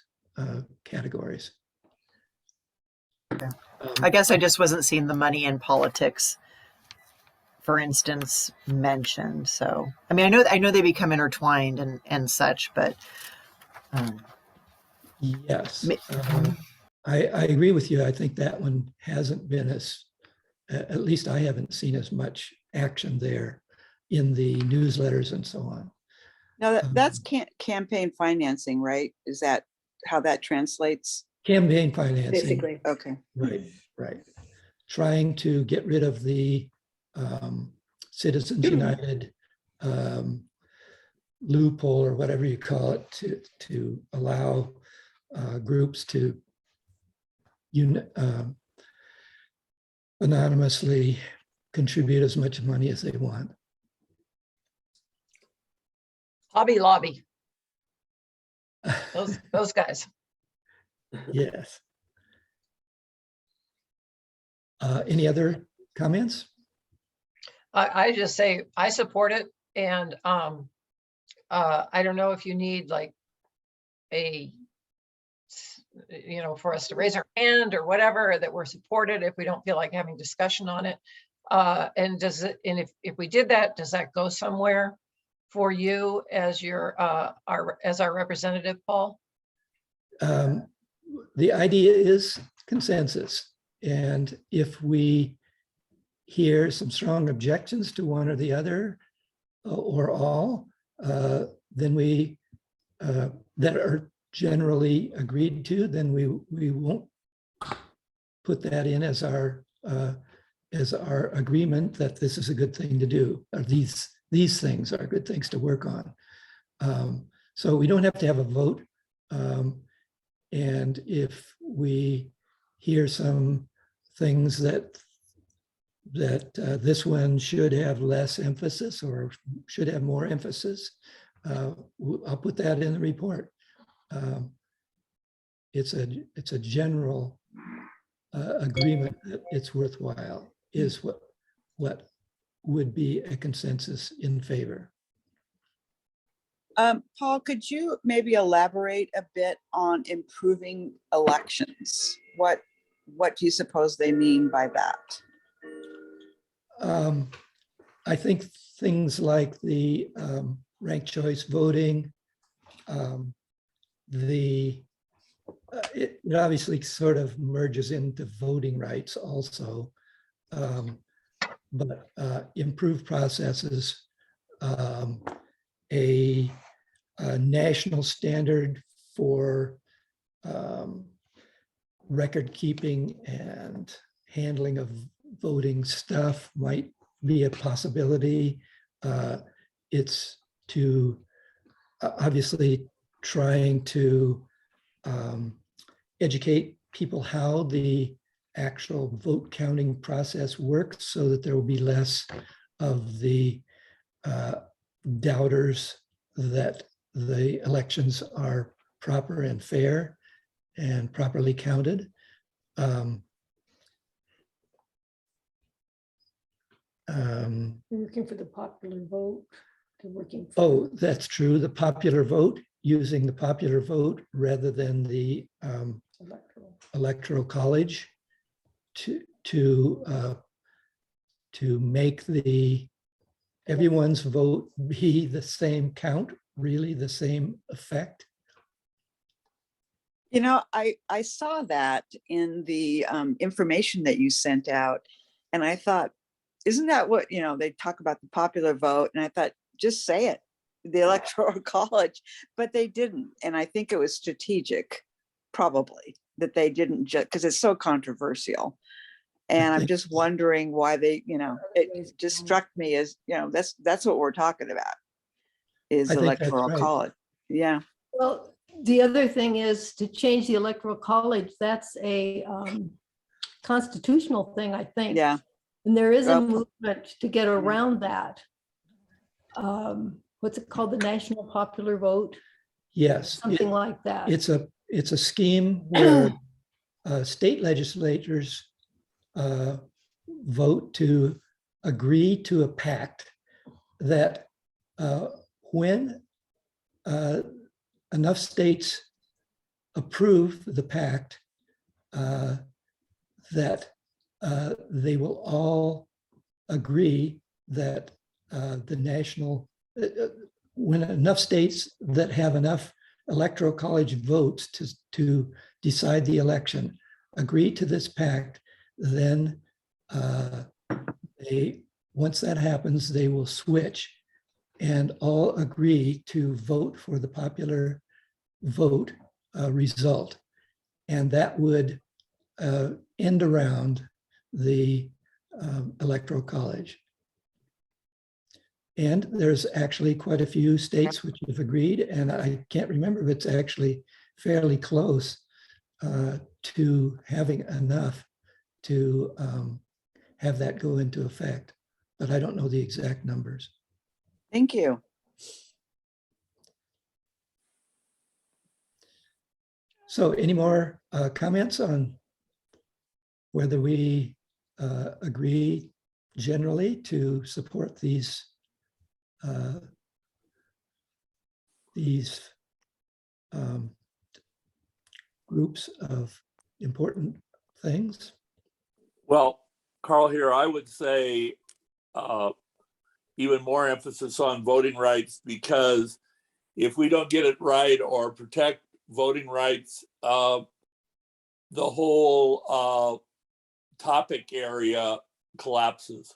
categories. I guess I just wasn't seeing the money in politics, for instance, mentioned. So, I mean, I know they become intertwined and such, but yes, I agree with you. I think that one hasn't been at least I haven't seen as much action there in the newsletters and so on. Now that's campaign financing, right? Is that how that translates? Campaign financing. Basically. Okay. Right. Trying to get rid of the Citizens United loophole, or whatever you call it, to allow groups to anonymously contribute as much money as they want. Hobby Lobby. Those guys. Yes. Any other comments? I just say I support it, and I don't know if you need like a you know, for us to raise our hand or whatever, that we're supported if we don't feel like having discussion on it. And does it, and if we did that, does that go somewhere for you as your, as our representative, Paul? The idea is consensus. And if we hear some strong objections to one or the other or all, then we, that are generally agreed to, then we won't put that in as our agreement that this is a good thing to do, or these things are good things to work on. So we don't have to have a vote. And if we hear some things that this one should have less emphasis or should have more emphasis, I'll put that in the report. It's a general agreement that it's worthwhile is what would be a consensus in favor. Paul, could you maybe elaborate a bit on improving elections? What do you suppose they mean by that? I think things like the ranked choice voting, it obviously sort of merges into voting rights also, but improved processes, a national standard for record keeping and handling of voting stuff might be a possibility. It's to obviously trying to educate people how the actual vote counting process works so that there will be less of the doubters that the elections are proper and fair and properly counted. You're looking for the popular vote. They're working. Oh, that's true. The popular vote, using the popular vote rather than the electoral college to make everyone's vote be the same count, really the same effect. You know, I saw that in the information that you sent out, and I thought, isn't that what, you know, they talk about the popular vote, and I thought, just say it, the electoral college, but they didn't. And I think it was strategic, probably, that they didn't, just because it's so controversial. And I'm just wondering why they, you know, it just struck me as, you know, that's what we're talking about, is electoral college. Yeah. Well, the other thing is to change the electoral college. That's a constitutional thing, I think. Yeah. And there is a movement to get around that. What's it called? The National Popular Vote? Yes. Something like that. It's a scheme where state legislators vote to agree to a pact that when enough states approve the pact, that they will all agree that the national, when enough states that have enough electoral college votes to decide the election agree to this pact, then once that happens, they will switch and all agree to vote for the popular vote result. And that would end around the electoral college. And there's actually quite a few states which have agreed, and I can't remember if it's actually fairly close to having enough to have that go into effect, but I don't know the exact numbers. Thank you. So any more comments on whether we agree generally to support these groups of important things? Well, Carl here, I would say even more emphasis on voting rights, because if we don't get it right or protect voting rights, the whole topic area collapses.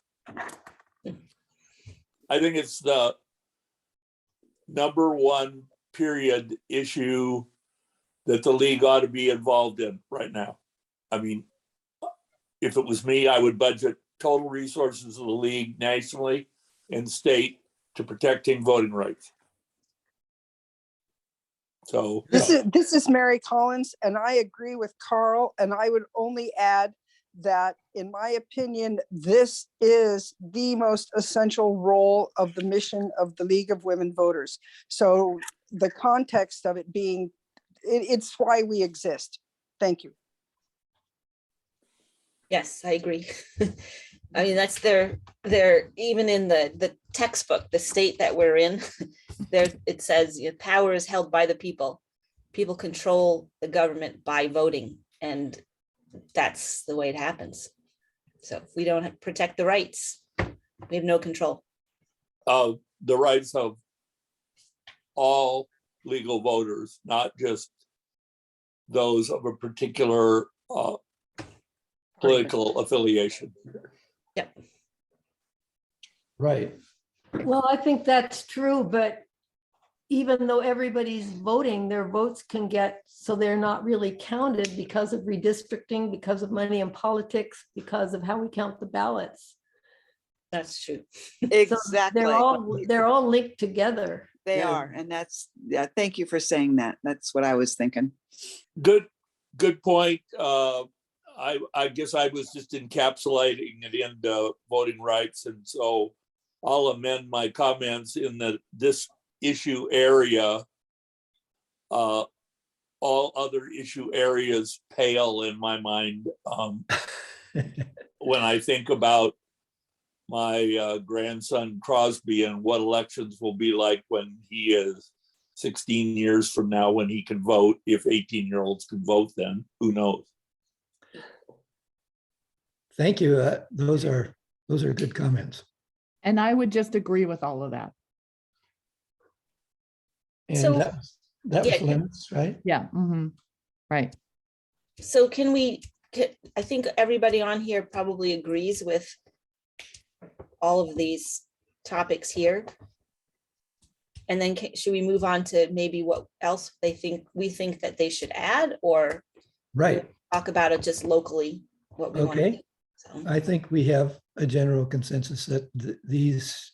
I think it's the number one period issue that the league ought to be involved in right now. I mean, if it was me, I would budget total resources of the league nationally and state to protecting voting rights. So This is Mary Collins, and I agree with Carl, and I would only add that, in my opinion, this is the most essential role of the mission of the League of Women Voters. So the context of it being, it's why we exist. Thank you. Yes, I agree. I mean, that's their even in the textbook, the state that we're in, there it says, you know, power is held by the people. People control the government by voting, and that's the way it happens. So if we don't protect the rights, we have no control. The rights of all legal voters, not just those of a particular political affiliation. Yep. Right. Well, I think that's true, but even though everybody's voting, their votes can get, so they're not really counted because of redistricting, because of money in politics, because of how we count the ballots. That's true. So Exactly. they're all linked together. They Yeah. are. And that's, yeah, thank you for saying that. That's what I was thinking. Good point. I guess I was just encapsulating it into voting rights, and so I'll amend my comments in this issue area. All other issue areas pale in my mind when I think about my grandson Crosby and what elections will be like when he is 16 years from now, when he can vote. If 18-year-olds can vote, then who knows? Thank you. Those are good comments. And I would just agree with all of that. And So- that was Yeah. limits, right? Yeah. Right. So I think everybody on here probably agrees with all of these topics here. And then should we move on to maybe what else we think that they should add, or Right. talk about it just locally, what we want to Okay. do? So, I think we have a general consensus that these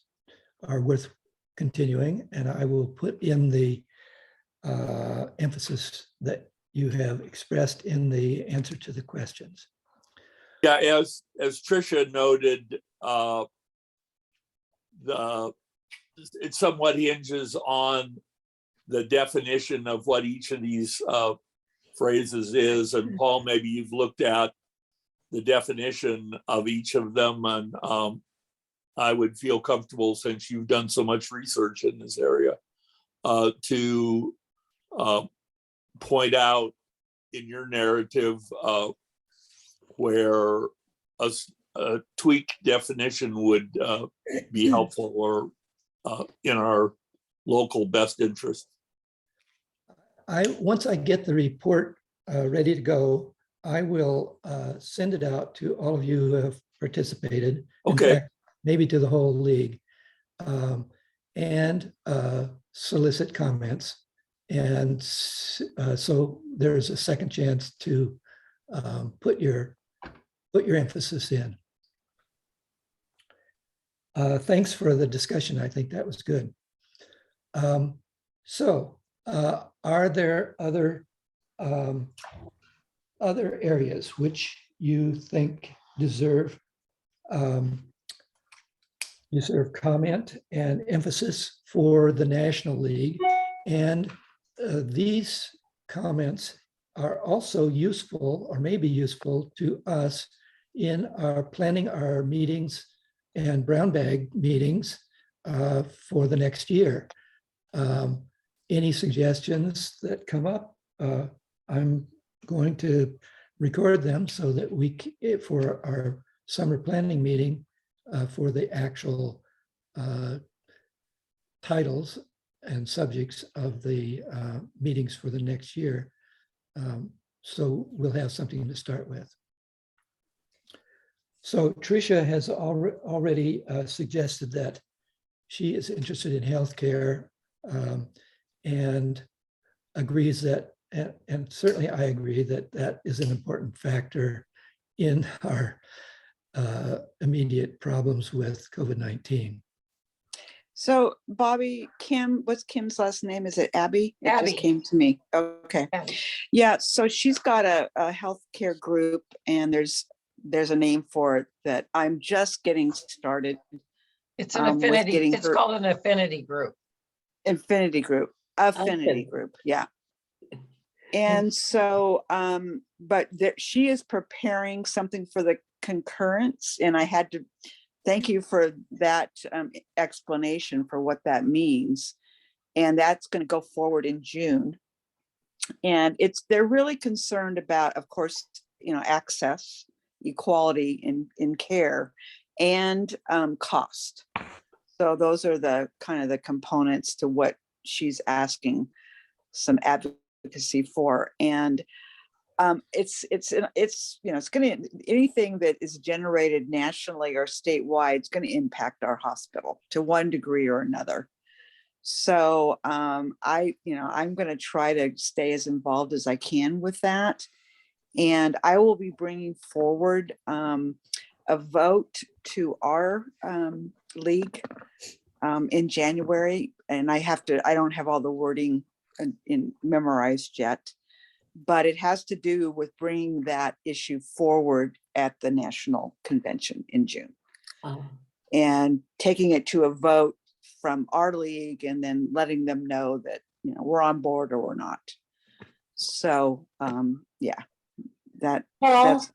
are worth continuing, and I will put in the emphasis that you have expressed in the answer to the questions. Yeah, as Tricia noted, it somewhat hinges on the definition of what each of these phrases is. And Paul, maybe you've looked at the definition of each of them, and I would feel comfortable, since you've done so much research in this area, to point out in your narrative where a tweak definition would be helpful, or in our local best interest. Once I get the report ready to go, I will send it out to all of you who have participated. In Okay. fact, maybe to the whole league, and solicit comments. And so there's a second chance to put your emphasis in. Thanks for the discussion. I think that was good. Are there other areas which you think deserve comment and emphasis for the National League? And these comments are also useful, or may be useful, to us in our planning our meetings and brown bag meetings for the next year. Any suggestions that come up, I'm going to record them so that for our summer planning meeting, for the actual titles and subjects of the meetings for the next year. So we'll have something to start with. So Tricia has already suggested that she is interested in healthcare and agrees that, and certainly I agree that that is an important factor in our immediate problems with COVID-19. So Bobby, what's Kim's last name? Is it Abby? It Abby. just came to me. Okay. Abby. Yeah, so she's got a healthcare group, and there's a name for it that I'm just getting started. It's an with affinity, getting it's her- called an affinity group. Affinity Okay. group, yeah. And so, but she is preparing something for the concurrence, and I had to thank you for that explanation for what that means. And that's going to go forward in June. And they're really concerned about, of course, access, equality in care, and cost. So those are the kind of the components to what she's asking some advocacy for. And it's going to, anything that is generated nationally or statewide, it's going to impact our hospital to one degree or another. So I'm going to try to stay as involved as I can with that. And I will be bringing forward a vote to our league in January. And I don't have all the wording memorized yet, but it has to do with bringing that issue forward at the national convention in June and taking it to a vote from our league, and then letting them know that we're on board or we're not. So yeah, Paul, that's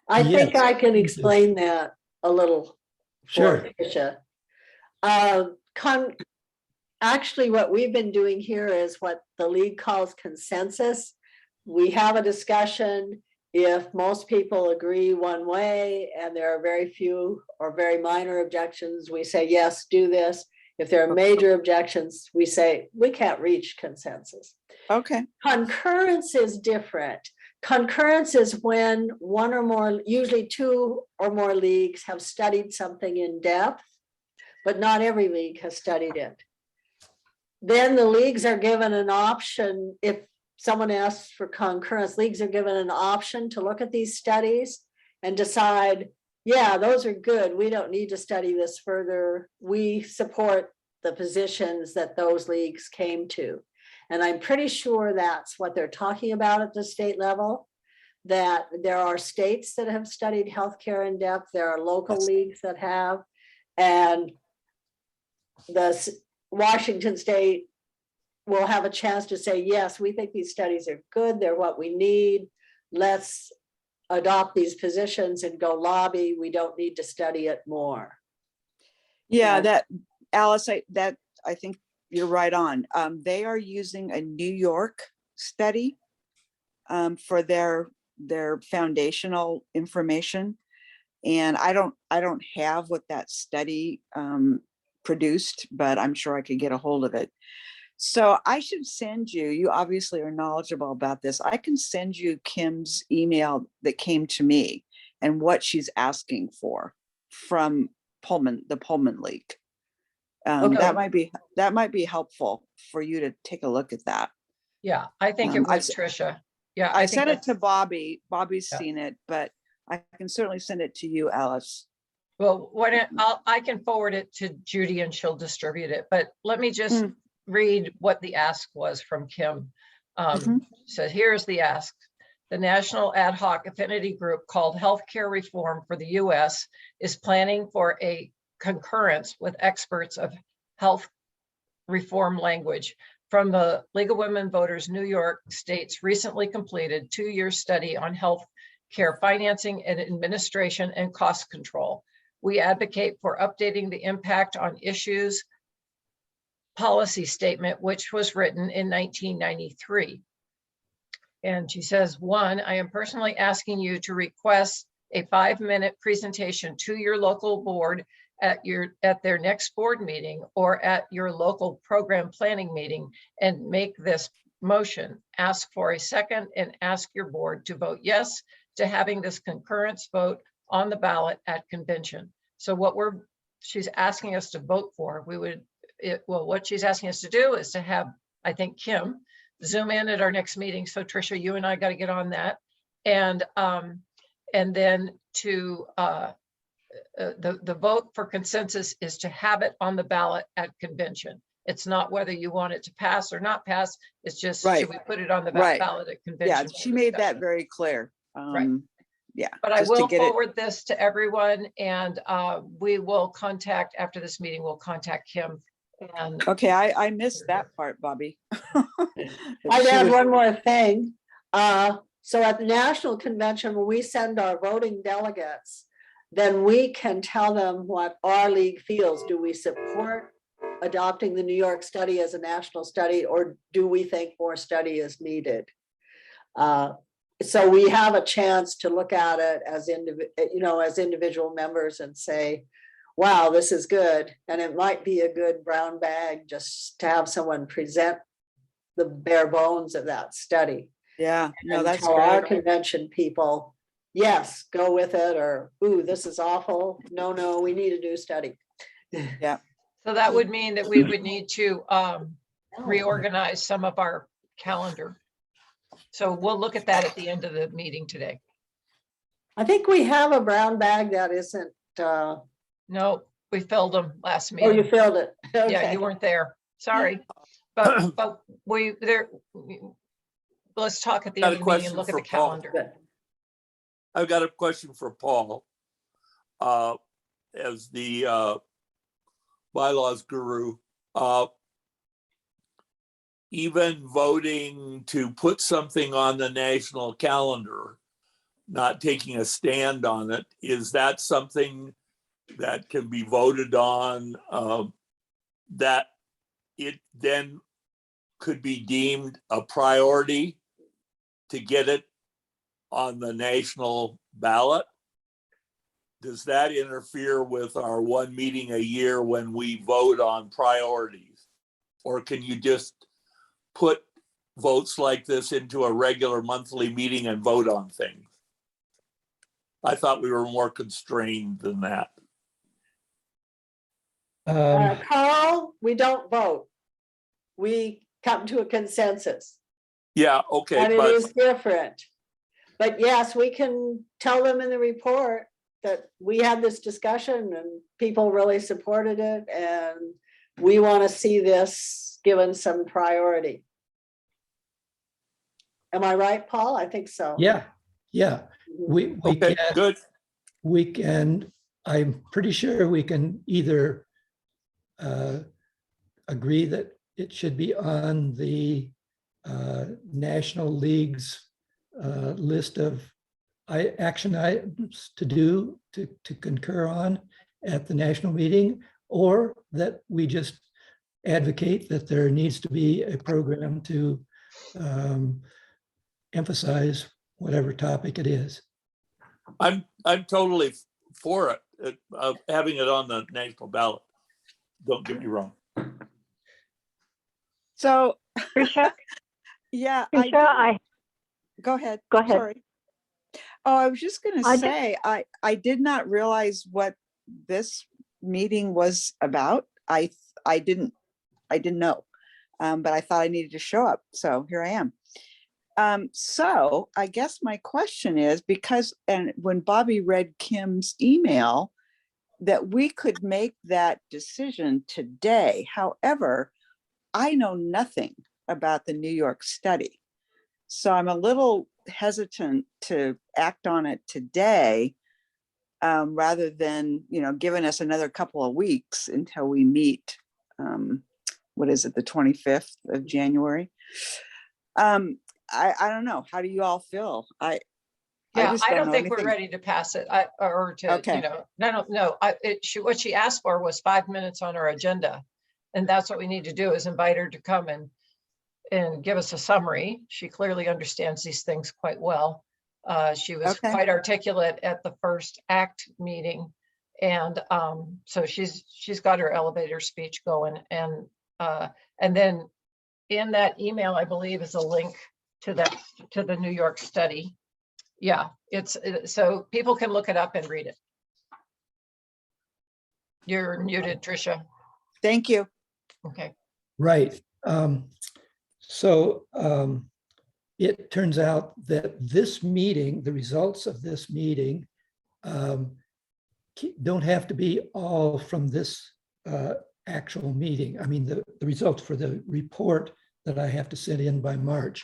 I think Yes. I can explain that a little Sure. for Tricia. Actually, what we've been doing here is what the league calls consensus. We have a discussion. If most people agree one way and there are very few or very minor objections, we say, yes, do this. If there are major objections, we say, we can't reach consensus. okay. Concurrence is different. Concurrence is when one or more, usually two or more leagues have studied something in depth, but not every league has studied it. Then the leagues are given an option. If someone asks for concurrence, leagues are given an option to look at these studies and decide, yeah, those are good. We don't need to study this further. We support the positions that those leagues came to. And I'm pretty sure that's what they're talking about at the state level, that there are states that have studied healthcare in depth. There are local leagues that have, and the Washington State will have a chance to say, yes, we think these studies are good. They're what we need. Let's adopt these positions and go lobby. We don't need to study it more. Yeah, that Alice, I think you're right on. They are using a New York study for their foundational information. And I don't have what that study produced, but I'm sure I could get a hold of it. So I should send you obviously are knowledgeable about this. I can send you Kim's email that came to me and what she's asking for from the Pullman League. Okay. That might be helpful for you to take a look at that. Yeah, I think it was Tricia. Yeah. I think sent it that's- to Bobby. Bobby's Yeah. seen it, but I can certainly send it to you, Alice. Well, I can forward it to Judy and she'll distribute it, but let me just Mm. read what the ask was from Kim. Mhm. So here's the ask. The National Ad Hoc Affinity Group called Healthcare Reform for the US is planning for a concurrence with experts of health reform language from the League of Women Voters New York State's recently completed 2-year study on health care financing and administration and cost control. We advocate for updating the impact on issues policy statement, which was written in 1993. And she says, 1, I am personally asking you to request a 5-minute presentation to your local board at their next board meeting or at your local program planning meeting, and make this motion. Ask for a second and ask your board to vote yes to having this concurrence vote on the ballot at convention. So what she's asking us to vote for, what she's asking us to do is to have, I think, Kim Zoom in at our next meeting. So Tricia, you and I got to get on that. And then to the vote for consensus is to have it on the ballot at convention. It's not whether you want it to pass or not pass. It's just, Right. should we put it on the Right. ballot at convention? Yeah, for she made that discussion? very clear. Right. Yeah. But I just to will get it- forward this to everyone, and we will contact, after this meeting, we'll contact Kim. And Okay, I missed that part, Bobby. I'd She add was- one more thing. So at the national convention, when we send our voting delegates, then we can tell them what our league feels. Do we support adopting the New York study as a national study, or do we think more study is needed? So we have a chance to look at it as as individual members and say, wow, this is good. And it might be a good brown bag just to have someone present the bare bones of that study. Yeah, no, And that's tell our great. convention people, yes, go with it, or, ooh, this is awful. No, we need a new study. so that would mean that we would need to reorganize some of our calendar. So we'll look at that at the end of the meeting today. I think we have a brown bag that isn't, No, we filled them last oh, you meeting. filled it. Yeah, Okay. you weren't there. Sorry. But let's talk at the Got end a of the meeting and question look at for the Paul. calendar. I've got a question for Paul. As the bylaws guru, even voting to put something on the national calendar, not taking a stand on it, is that something that can be voted on, that it then could be deemed a priority to get it on the national ballot? Does that interfere with our one meeting a year when we vote on priorities? Or can you just put votes like this into a regular monthly meeting and vote on things? I thought we were more constrained than that. Carl, we don't vote. We come to a consensus. Yeah, okay, And it but is different. But yes, we can tell them in the report that we had this discussion and people really supported it, and we want to see this given some priority. Am I right, Paul? I think so. Yeah, yeah. We okay, can, good. I'm pretty sure we can either agree that it should be on the National League's list of action items to do, to concur on at the national meeting, or that we just advocate that there needs to be a program to emphasize whatever topic it is. I'm totally for it, having it on the national ballot. Don't get me wrong. So, Tricia, yeah, Tricia, go ahead. Go ahead. Sorry. Oh, I was just gonna I say, I did not realize what this meeting was about. I didn't know, but I thought I needed to show up, so here I am. So I guess my question is, because, and when Bobby read Kim's email, that we could make that decision today. However, I know nothing about the New York study. So I'm a little hesitant to act on it today, rather than, giving us another couple of weeks until we meet, what is it, the 25th of January? I don't know. How do you all feel? I just I don't know think we're anything. ready to pass it. I don't know. What she asked for was 5 minutes on our agenda. And that's what we need to do, is invite her to come and and give us a summary. She clearly understands these things quite well. She was Okay. quite articulate at the first ACT meeting. And so she's got her elevator speech going. And then in that email, I believe, is a link to the New York study. Yeah, so people can look it up and read it. You're muted, Tricia. Thank you. Okay. Right. So it turns out that this meeting, the results of this meeting, don't have to be all from this actual meeting. I mean, the results for the report that I have to send in by March.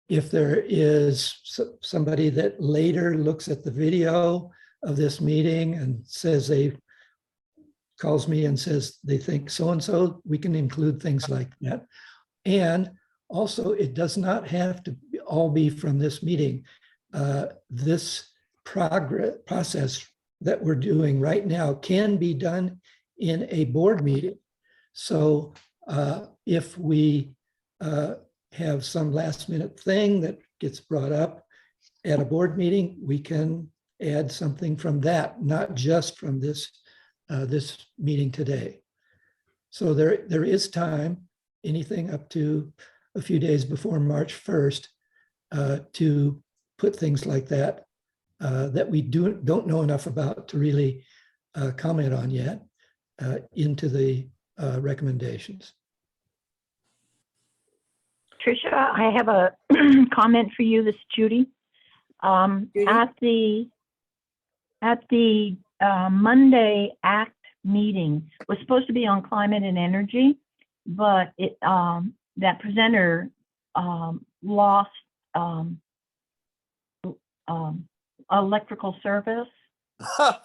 If there is somebody that later looks at the video of this meeting and says calls me and says they think so-and-so, we can include things like that. And also, it does not have to all be from this meeting. This process that we're doing right now can be done in a board meeting. So if we have some last minute thing that gets brought up at a board meeting, we can add something from that, not just from this meeting today. So there is time, anything up to a few days before March 1st, to put things like that that we don't know enough about to really comment on yet into the recommendations. Tricia, I have a comment for you. This is Judy. Judy? At the Monday ACT meeting was supposed to be on climate and energy, but that presenter lost electrical service.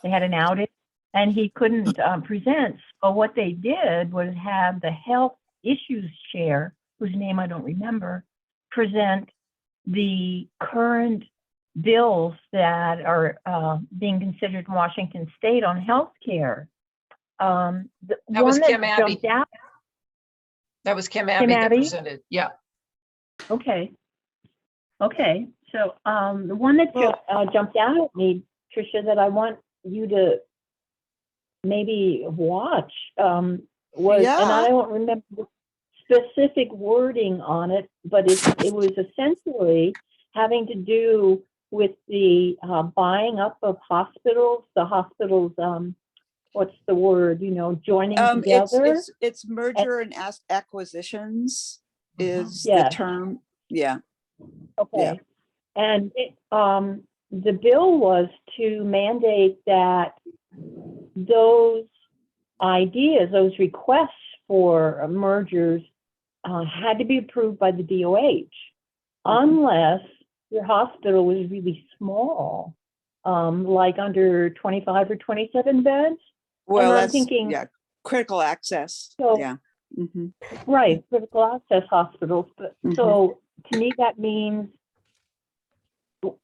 They had an outage and he couldn't present. So what they did was have the health issues chair, whose name I don't remember, present the current bills that are being considered in Washington State on healthcare. That was Kim Abbey. Jumped out. That was Kim Abbey that presented. Yeah. Okay. Okay. So the one that jumped out at me, Tricia, that I want you to maybe watch was, and I don't remember the specific wording on it, but it was essentially having to do with the buying up of hospitals, the hospitals, what's the word, joining together. It's merger and acquisitions is the Yes. term. Yeah. Okay. Yeah. And the bill was to mandate that those ideas, those requests for mergers had to be approved by the DOH, unless your hospital was really small, like under 25 or 27 beds. Well, I'm that's thinking, critical access. So- Yeah. Mhm. right, critical access hospitals. But so to me, that means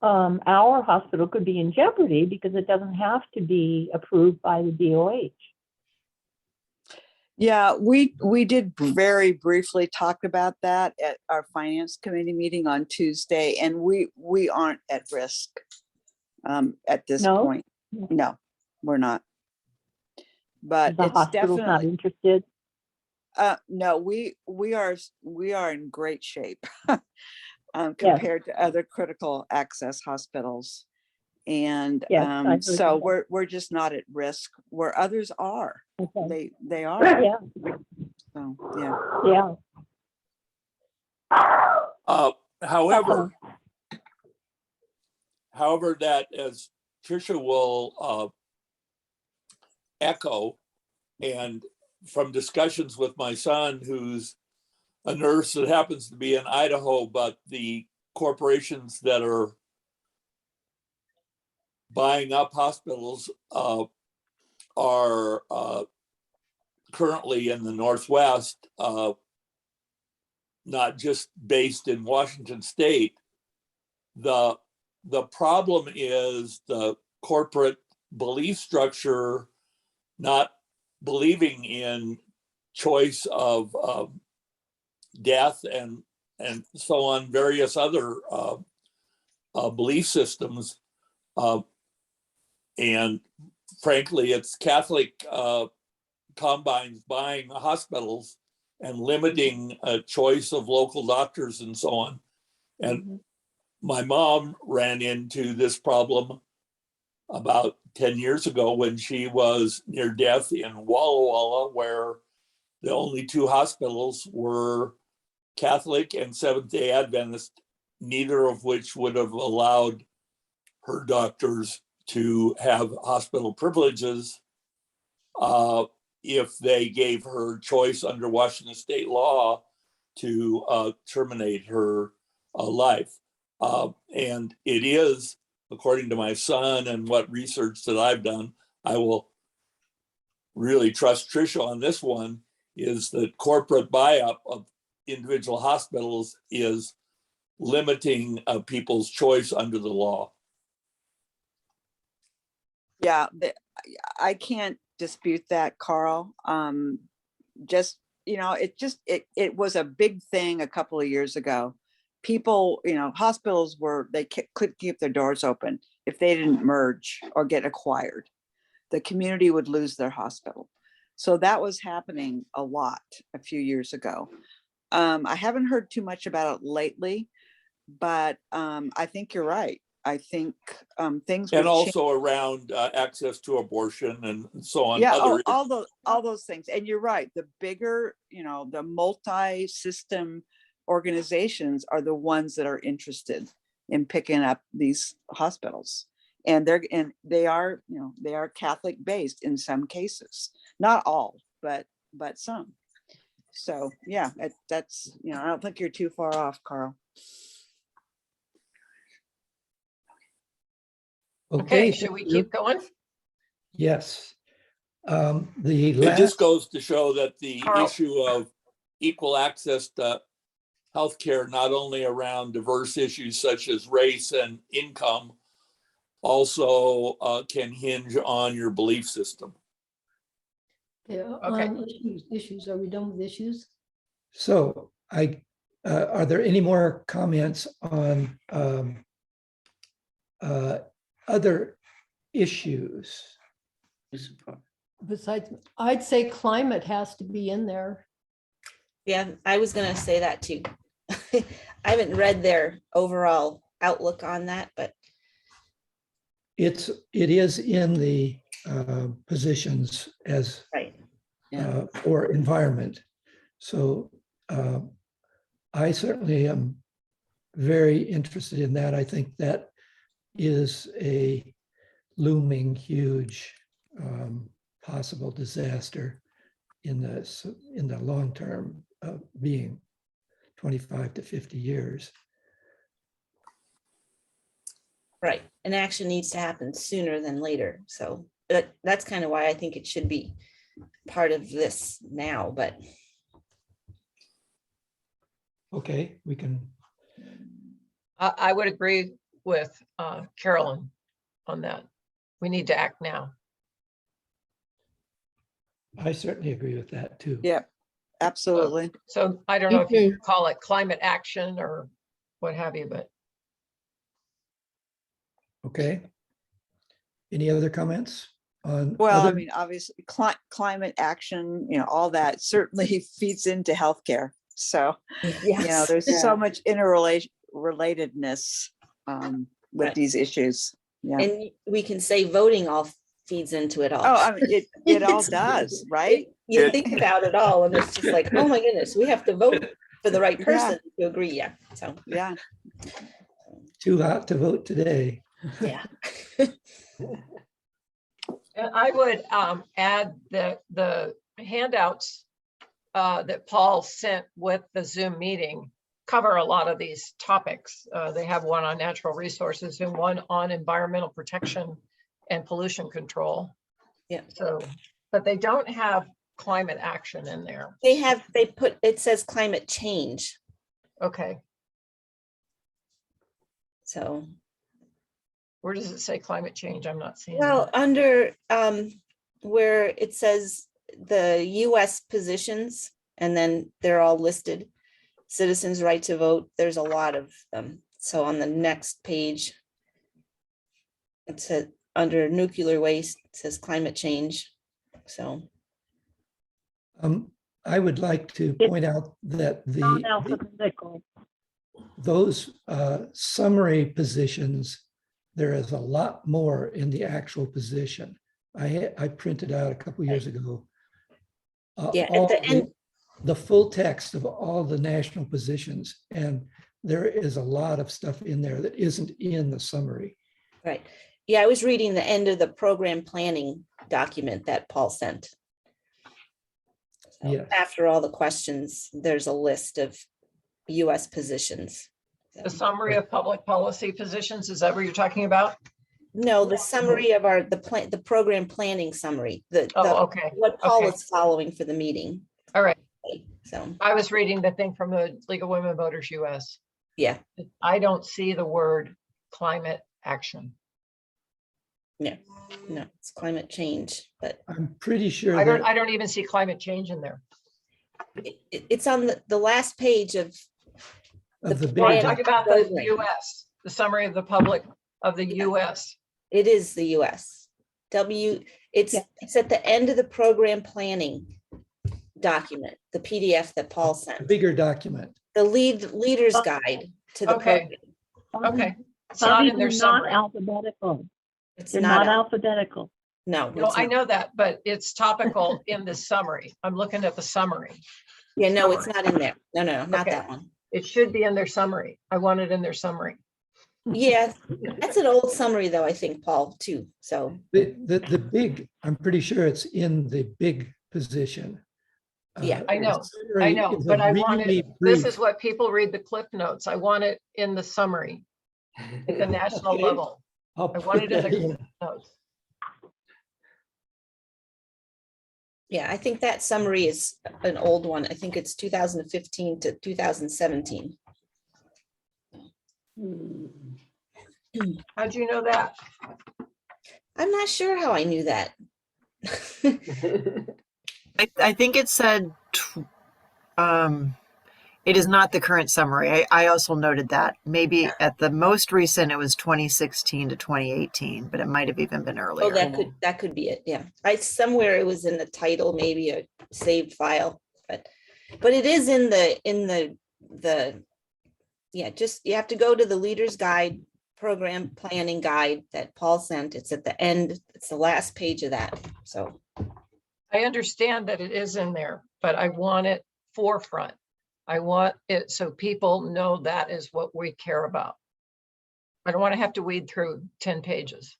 our hospital could be in jeopardy because it doesn't have to be approved by the DOH. Yeah, we did very briefly talk about that at our finance committee meeting on Tuesday, and we aren't at risk at this No? point. No, we're not. But The it's hospital's not definitely interested. no, we are in great shape compared to other critical access hospitals. And Yes, I heard so that. we're just not at risk where others are. Okay. They are. Yeah, So yeah. yeah. However, that, as Tricia will echo, and from discussions with my son, who's a nurse that happens to be in Idaho, but the corporations that are buying up hospitals are currently in the Northwest, not just based in Washington State. The problem is the corporate belief structure, not believing in choice of death and so on, various other belief systems. And frankly, it's Catholic combines buying hospitals and limiting a choice of local doctors and so on. And my mom ran into this problem about 10 years ago when she was near death in Walla Walla, where the only two hospitals were Catholic and Seventh-day Adventist, neither of which would have allowed her doctors to have hospital privileges if they gave her choice under Washington state law to terminate her life. And it is, according to my son and what research that I've done, I will really trust Tricia on this one, is that corporate buy-up of individual hospitals is limiting people's choice under the law. Yeah, I can't dispute that, Carl. Just, you know, it was a big thing a couple of years ago. People, you know, hospitals couldn't keep their doors open if they didn't merge or get acquired. The community would lose their hospital. So that was happening a lot a few years ago. I haven't heard too much about it lately, but I think you're right. I think things And will also around access to abortion and so on. yeah, Other all those things. And you're right. The bigger, you know, the multi-system organizations are the ones that are interested in picking up these hospitals. And they are, you know, they are Catholic based in some cases, not all, but some. So yeah, that's, you know, I don't think you're too far off, Carl. Okay, thank should we you. keep going? Yes. The It just last, goes to show that the Carl. issue of equal access to healthcare, not only around diverse issues such as race and income, also can hinge on your belief system. Yeah, Okay. issues. Are we done with issues? so are there any more comments on other issues? Besides, I'd say climate has to be in there. Yeah, I was gonna say that too. I haven't read their overall outlook on that, but It is in the positions as right. Yeah. for environment. So I certainly am very interested in that. I think that is a looming huge possible disaster in the long term, being 25 to 50 years. Right. And action needs to happen sooner than later. So that's kind of why I think it should be part of this now, but. Okay, we can. I would agree with Carolyn on that. We need to act now. I certainly agree with that too. Yeah, absolutely. So I don't know if you call it climate action or what have you, but. Okay. Any other comments on? Well, I other- mean, obviously, climate action, you know, all that certainly feeds into healthcare. So, you know, there's so much interrelatedness with Right. these issues. Yeah. And we can say voting all feeds into it all. Oh, I mean, it all does, right? You think about it all and it's just like, oh my goodness, we have to vote for the right person to agree. Yeah. So, Yeah. Too hot to vote today. yeah. And I would add that the handouts that Paul sent with the Zoom meeting cover a lot of these topics. They have one on natural resources and one on environmental protection and pollution control. Yeah. So, but they don't have climate action in there. It says climate change. Okay, So, where does it say climate change? I'm not seeing. well, that. under where it says the US positions, and then they're all listed. citizens' right to vote. There's a lot of them. So on the next page, it said under nuclear waste, it says climate change. So I would like to It's point out that non-alphabetical. those summary positions, there is a lot more in the actual position. I printed out a couple years ago. yeah, all at the end, the full text of all the national positions, and there is a lot of stuff in there that isn't in the summary. right. Yeah, I was reading the end of the program planning document that Paul sent. So Yes. after all the questions, there's a list of US positions. The summary of public policy positions, is that what you're talking about? No, the summary of the program planning summary, Oh, okay. what Paul Okay. is following for the meeting. All right. So, I was reading the thing from the League of Women Voters US. yeah, I don't see the word climate action. no, it's climate change, but I'm pretty sure I that don't even see climate change in there. it's on the last page of of the the Well, I'm big, plan. talking about the Program. US, the summary of the public of the US. It is the US. It's at the end of the program planning document, the PDF that Paul sent, bigger document. the leader's guide to the Okay. program. Okay. It's not in their Not summary. alphabetical. It's They're not not, alphabetical. no. No, it's I not. know that, but it's topical in the summary. I'm looking at the summary. Yeah, no, it's not in there. No, not Okay. that one. It should be in their summary. I want it in their summary. Yeah, that's an old summary though, I think, Paul, too. So, The big, I'm pretty sure it's in the big position. Yeah, I know, the summary I know, is a but I want really it, this brief- is what people read the clip notes. I want it in the summary at the national Okay. level. I'll I want put it in that the in. clip notes. yeah, I think that summary is an old one. I think it's 2015 to 2017. How'd you know that? I'm not sure how I knew that. I think it said, it is not the current summary. I also noted that. Maybe at the most recent, it was 2016 to 2018, but it might have even been Oh, earlier. that could be it. Yeah, somewhere it was in the title, maybe a saved file, but it is in the yeah. Just you have to go to the Leader's Guide, program planning guide that Paul sent. It's at the end. It's the last page of that. So I understand that it is in there, but I want it forefront. I want it so people know that is what we care about. I don't want to have to weed through 10 pages.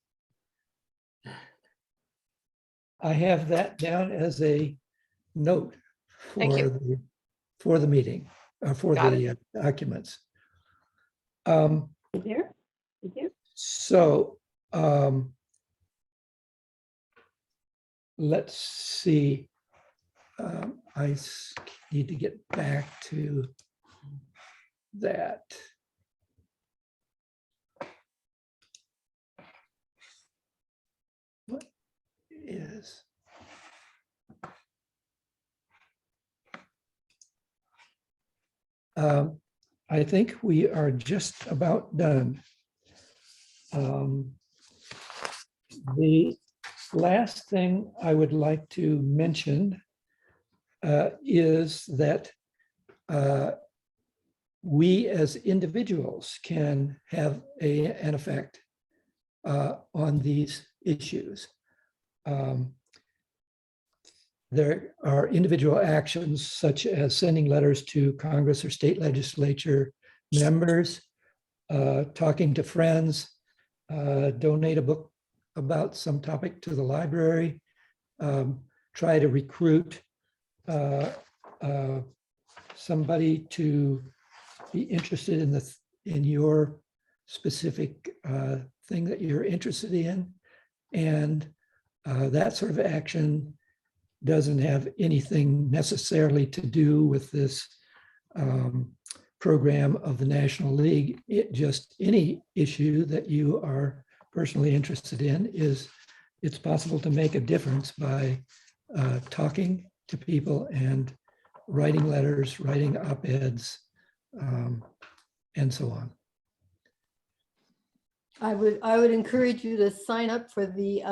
I have that down as a note Thank you. for the meeting, for Got the documents. Is there? So let's see. Need to get back to that. What is? I think we are just about done. The last thing I would like to mention is that we as individuals can have an effect on these issues. There are individual actions such as sending letters to Congress or state legislature members, talking to friends, donate a book about some topic to the library, try to recruit somebody to be interested in your specific thing that you're interested in. And that sort of action doesn't have anything necessarily to do with this program of the National League. It just any issue that you are personally interested in it's possible to make a difference by talking to people and writing letters, writing op-eds, and so on. I would encourage you to sign up for the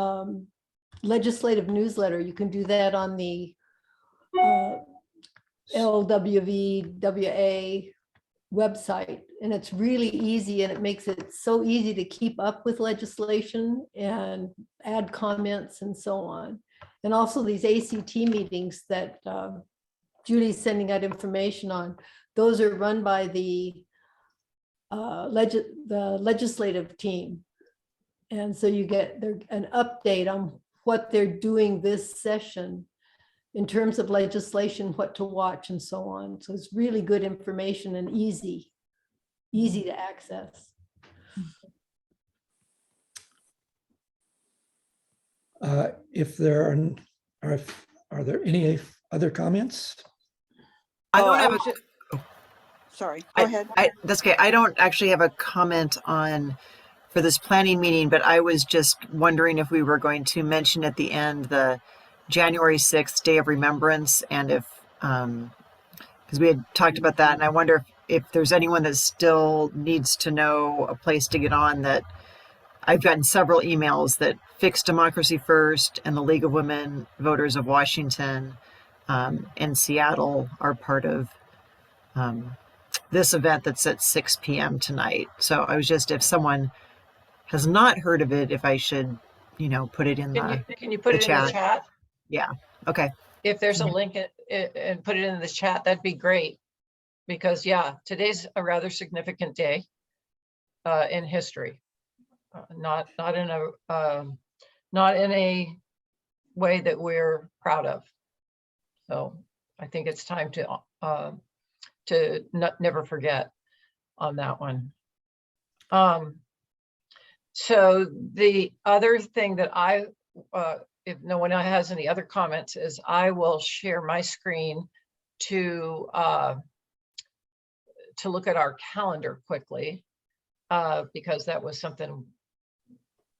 legislative newsletter. You can do that on the LWVWA website, and it's really easy, and it makes it so easy to keep up with legislation and add comments and so on. And also these ACT meetings that Judy's sending out information on, those are run by the legislative team. And so you get an update on what they're doing this session in terms of legislation, what to watch and so on. So it's really good information and easy to access. If there are there any other comments? I Oh, don't I have was a, ju- Sorry, go ahead. that's okay. I don't actually have a comment on for this planning meeting, but I was just wondering if we were going to mention at the end the January 6th Day of Remembrance, and if, because we had talked about that, and I wonder if there's anyone that still needs to know a place to get on. That I've gotten several emails that Fix Democracy First and the League of Women Voters of Washington and Seattle are part of this event that's at 6 p.m. tonight. So I was just, if someone has not heard of it, if I should, put it in Can you put it in the chat? Yeah. Okay. If there's a link and put it in the chat, that'd be great. Because yeah, today's a rather significant day in history. Not in a way that we're proud of. So I think it's time to never forget on that one. So the other thing that if no one has any other comments, is I will share my screen to look at our calendar quickly, because that was something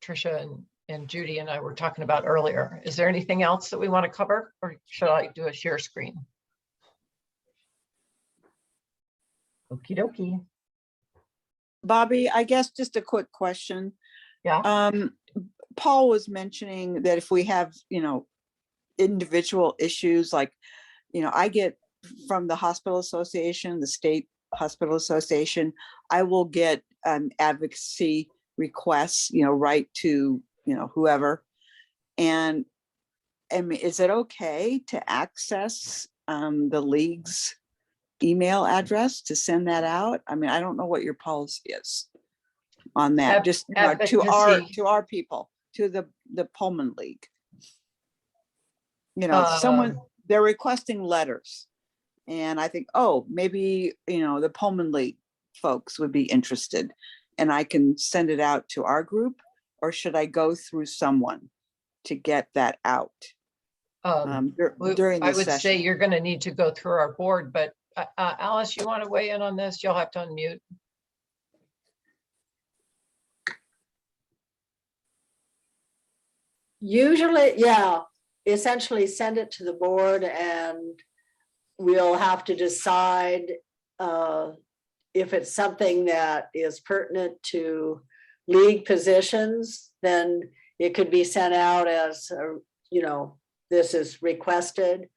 Tricia and Judy and I were talking about earlier. Is there anything else that we want to cover, or should I do a share screen? Okie dokie. Bobby, I guess just a quick question. Yeah. Paul was mentioning that if we have, individual issues, like, I get from the hospital association, the state hospital association, I will get advocacy requests, right to, whoever. And I mean, is it okay to access the league's email address to send that out? I mean, I don't know what your policy is on that, just to our people, to the Pullman League. Someone, they're requesting letters, and I think, oh, maybe, the Pullman League folks would be interested, and I can send it out to our group, or should I go through someone to get that out during the I would session? say you're going to need to go through our board, but Alice, you want to weigh in on this? You'll have to unmute. Usually, yeah, essentially send it to the board, and we'll have to decide if it's something that is pertinent to league positions, then it could be sent out as, this is requested.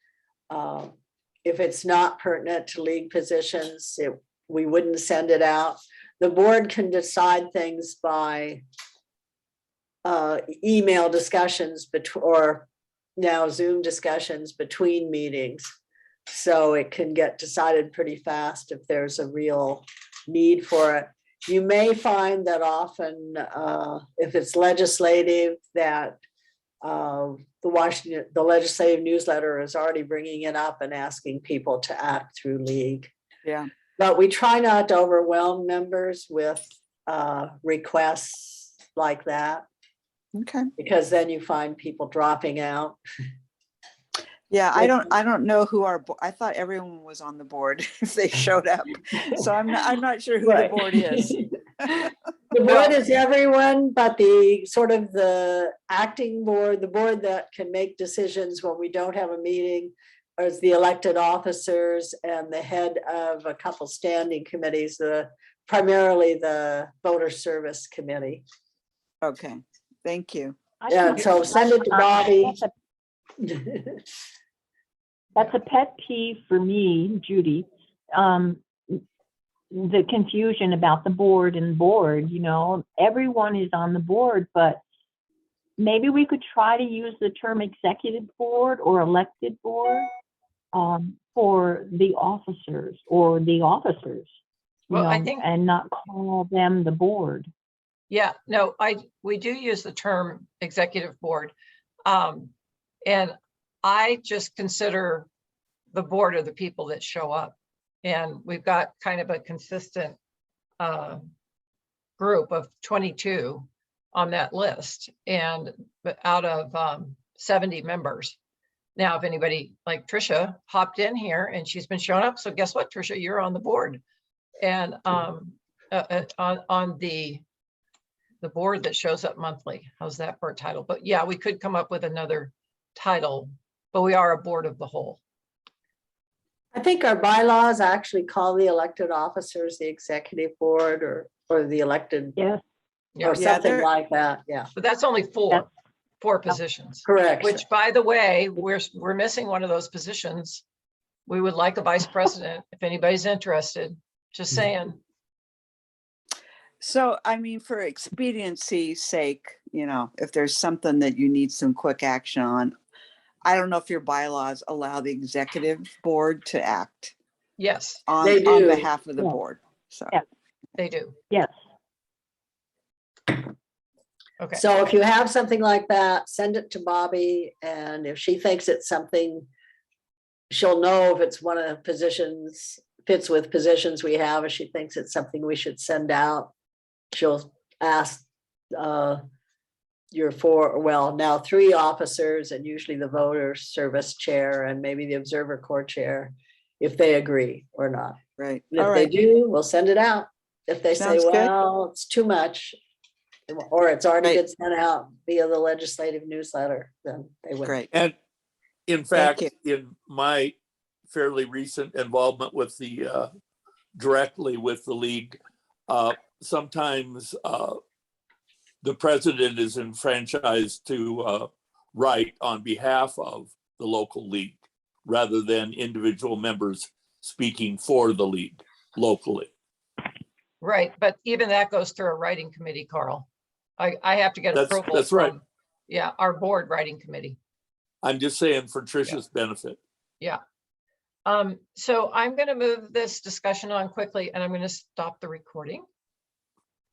If it's not pertinent to league positions, we wouldn't send it out. The board can decide things by email discussions or now Zoom discussions between meetings. So it can get decided pretty fast if there's a real need for it. You may find that often, if it's legislative, that the legislative newsletter is already bringing it up and asking people to act through league. Yeah. But we try not to overwhelm members with requests like that, Okay. because then you find people dropping out. Yeah, I don't know who I thought everyone was on the board if they showed up. So I'm not sure who the board is. The board is everyone, but the acting board, the board that can make decisions when we don't have a meeting, as the elected officers and the head of a couple standing committees, primarily the voter service committee. Okay, thank you. And so send it to Bobby. That's a pet peeve for me, Judy. The confusion about the board and board, everyone is on the board, but maybe we could try to use the term executive board or elected board for the officers or the officers, Well, I think, and not call them the board. yeah, no, we do use the term executive board. And I just consider the board of the people that show up. And we've got kind of a consistent group of 22 on that list, and but out of 70 members. Now, if anybody like Trisha hopped in here and she's been showing up, so guess what, Trisha, you're on the board. And on the board that shows up monthly. How's that for a title? But yeah, we could come up with another title, but we are a board of the whole. I think our bylaws actually call the elected officers the executive board or the elected, Yes. Yeah, or something they're- like that, yeah, but that's only four positions. correct. Which, by the way, we're missing one of those positions. We would like a vice president, if anybody's interested, just saying. So, I mean, for expediency's sake, if there's something that you need some quick action on, I don't know if your bylaws allow the executive board to act Yes, on, They on do. behalf of the Yeah. board. So, Yeah. they do. Yes. Okay, So if you have something like that, send it to Bobby, and if she thinks it's something, she'll know if it's one of the positions, fits with positions we have, if she thinks it's something we should send out. She'll ask your now 3 officers, and usually the voter service chair and maybe the observer corps chair, if they agree or not. right. And All if they right. do, we'll send it out. If they say, Sounds good. well, it's too much, or it's already Great. been sent out via the legislative newsletter, then they will. Great. And in fact, you. in my fairly recent involvement with directly with the league, sometimes the president is enfranchised to write on behalf of the local league rather than individual members speaking for the league locally. right, but even that goes through a writing committee, Carl. I have to get That's- approval. that's right. from, yeah, our board writing committee. I'm just saying for Tricia's benefit. Yeah. So I'm going to move this discussion on quickly, and I'm going to stop the recording.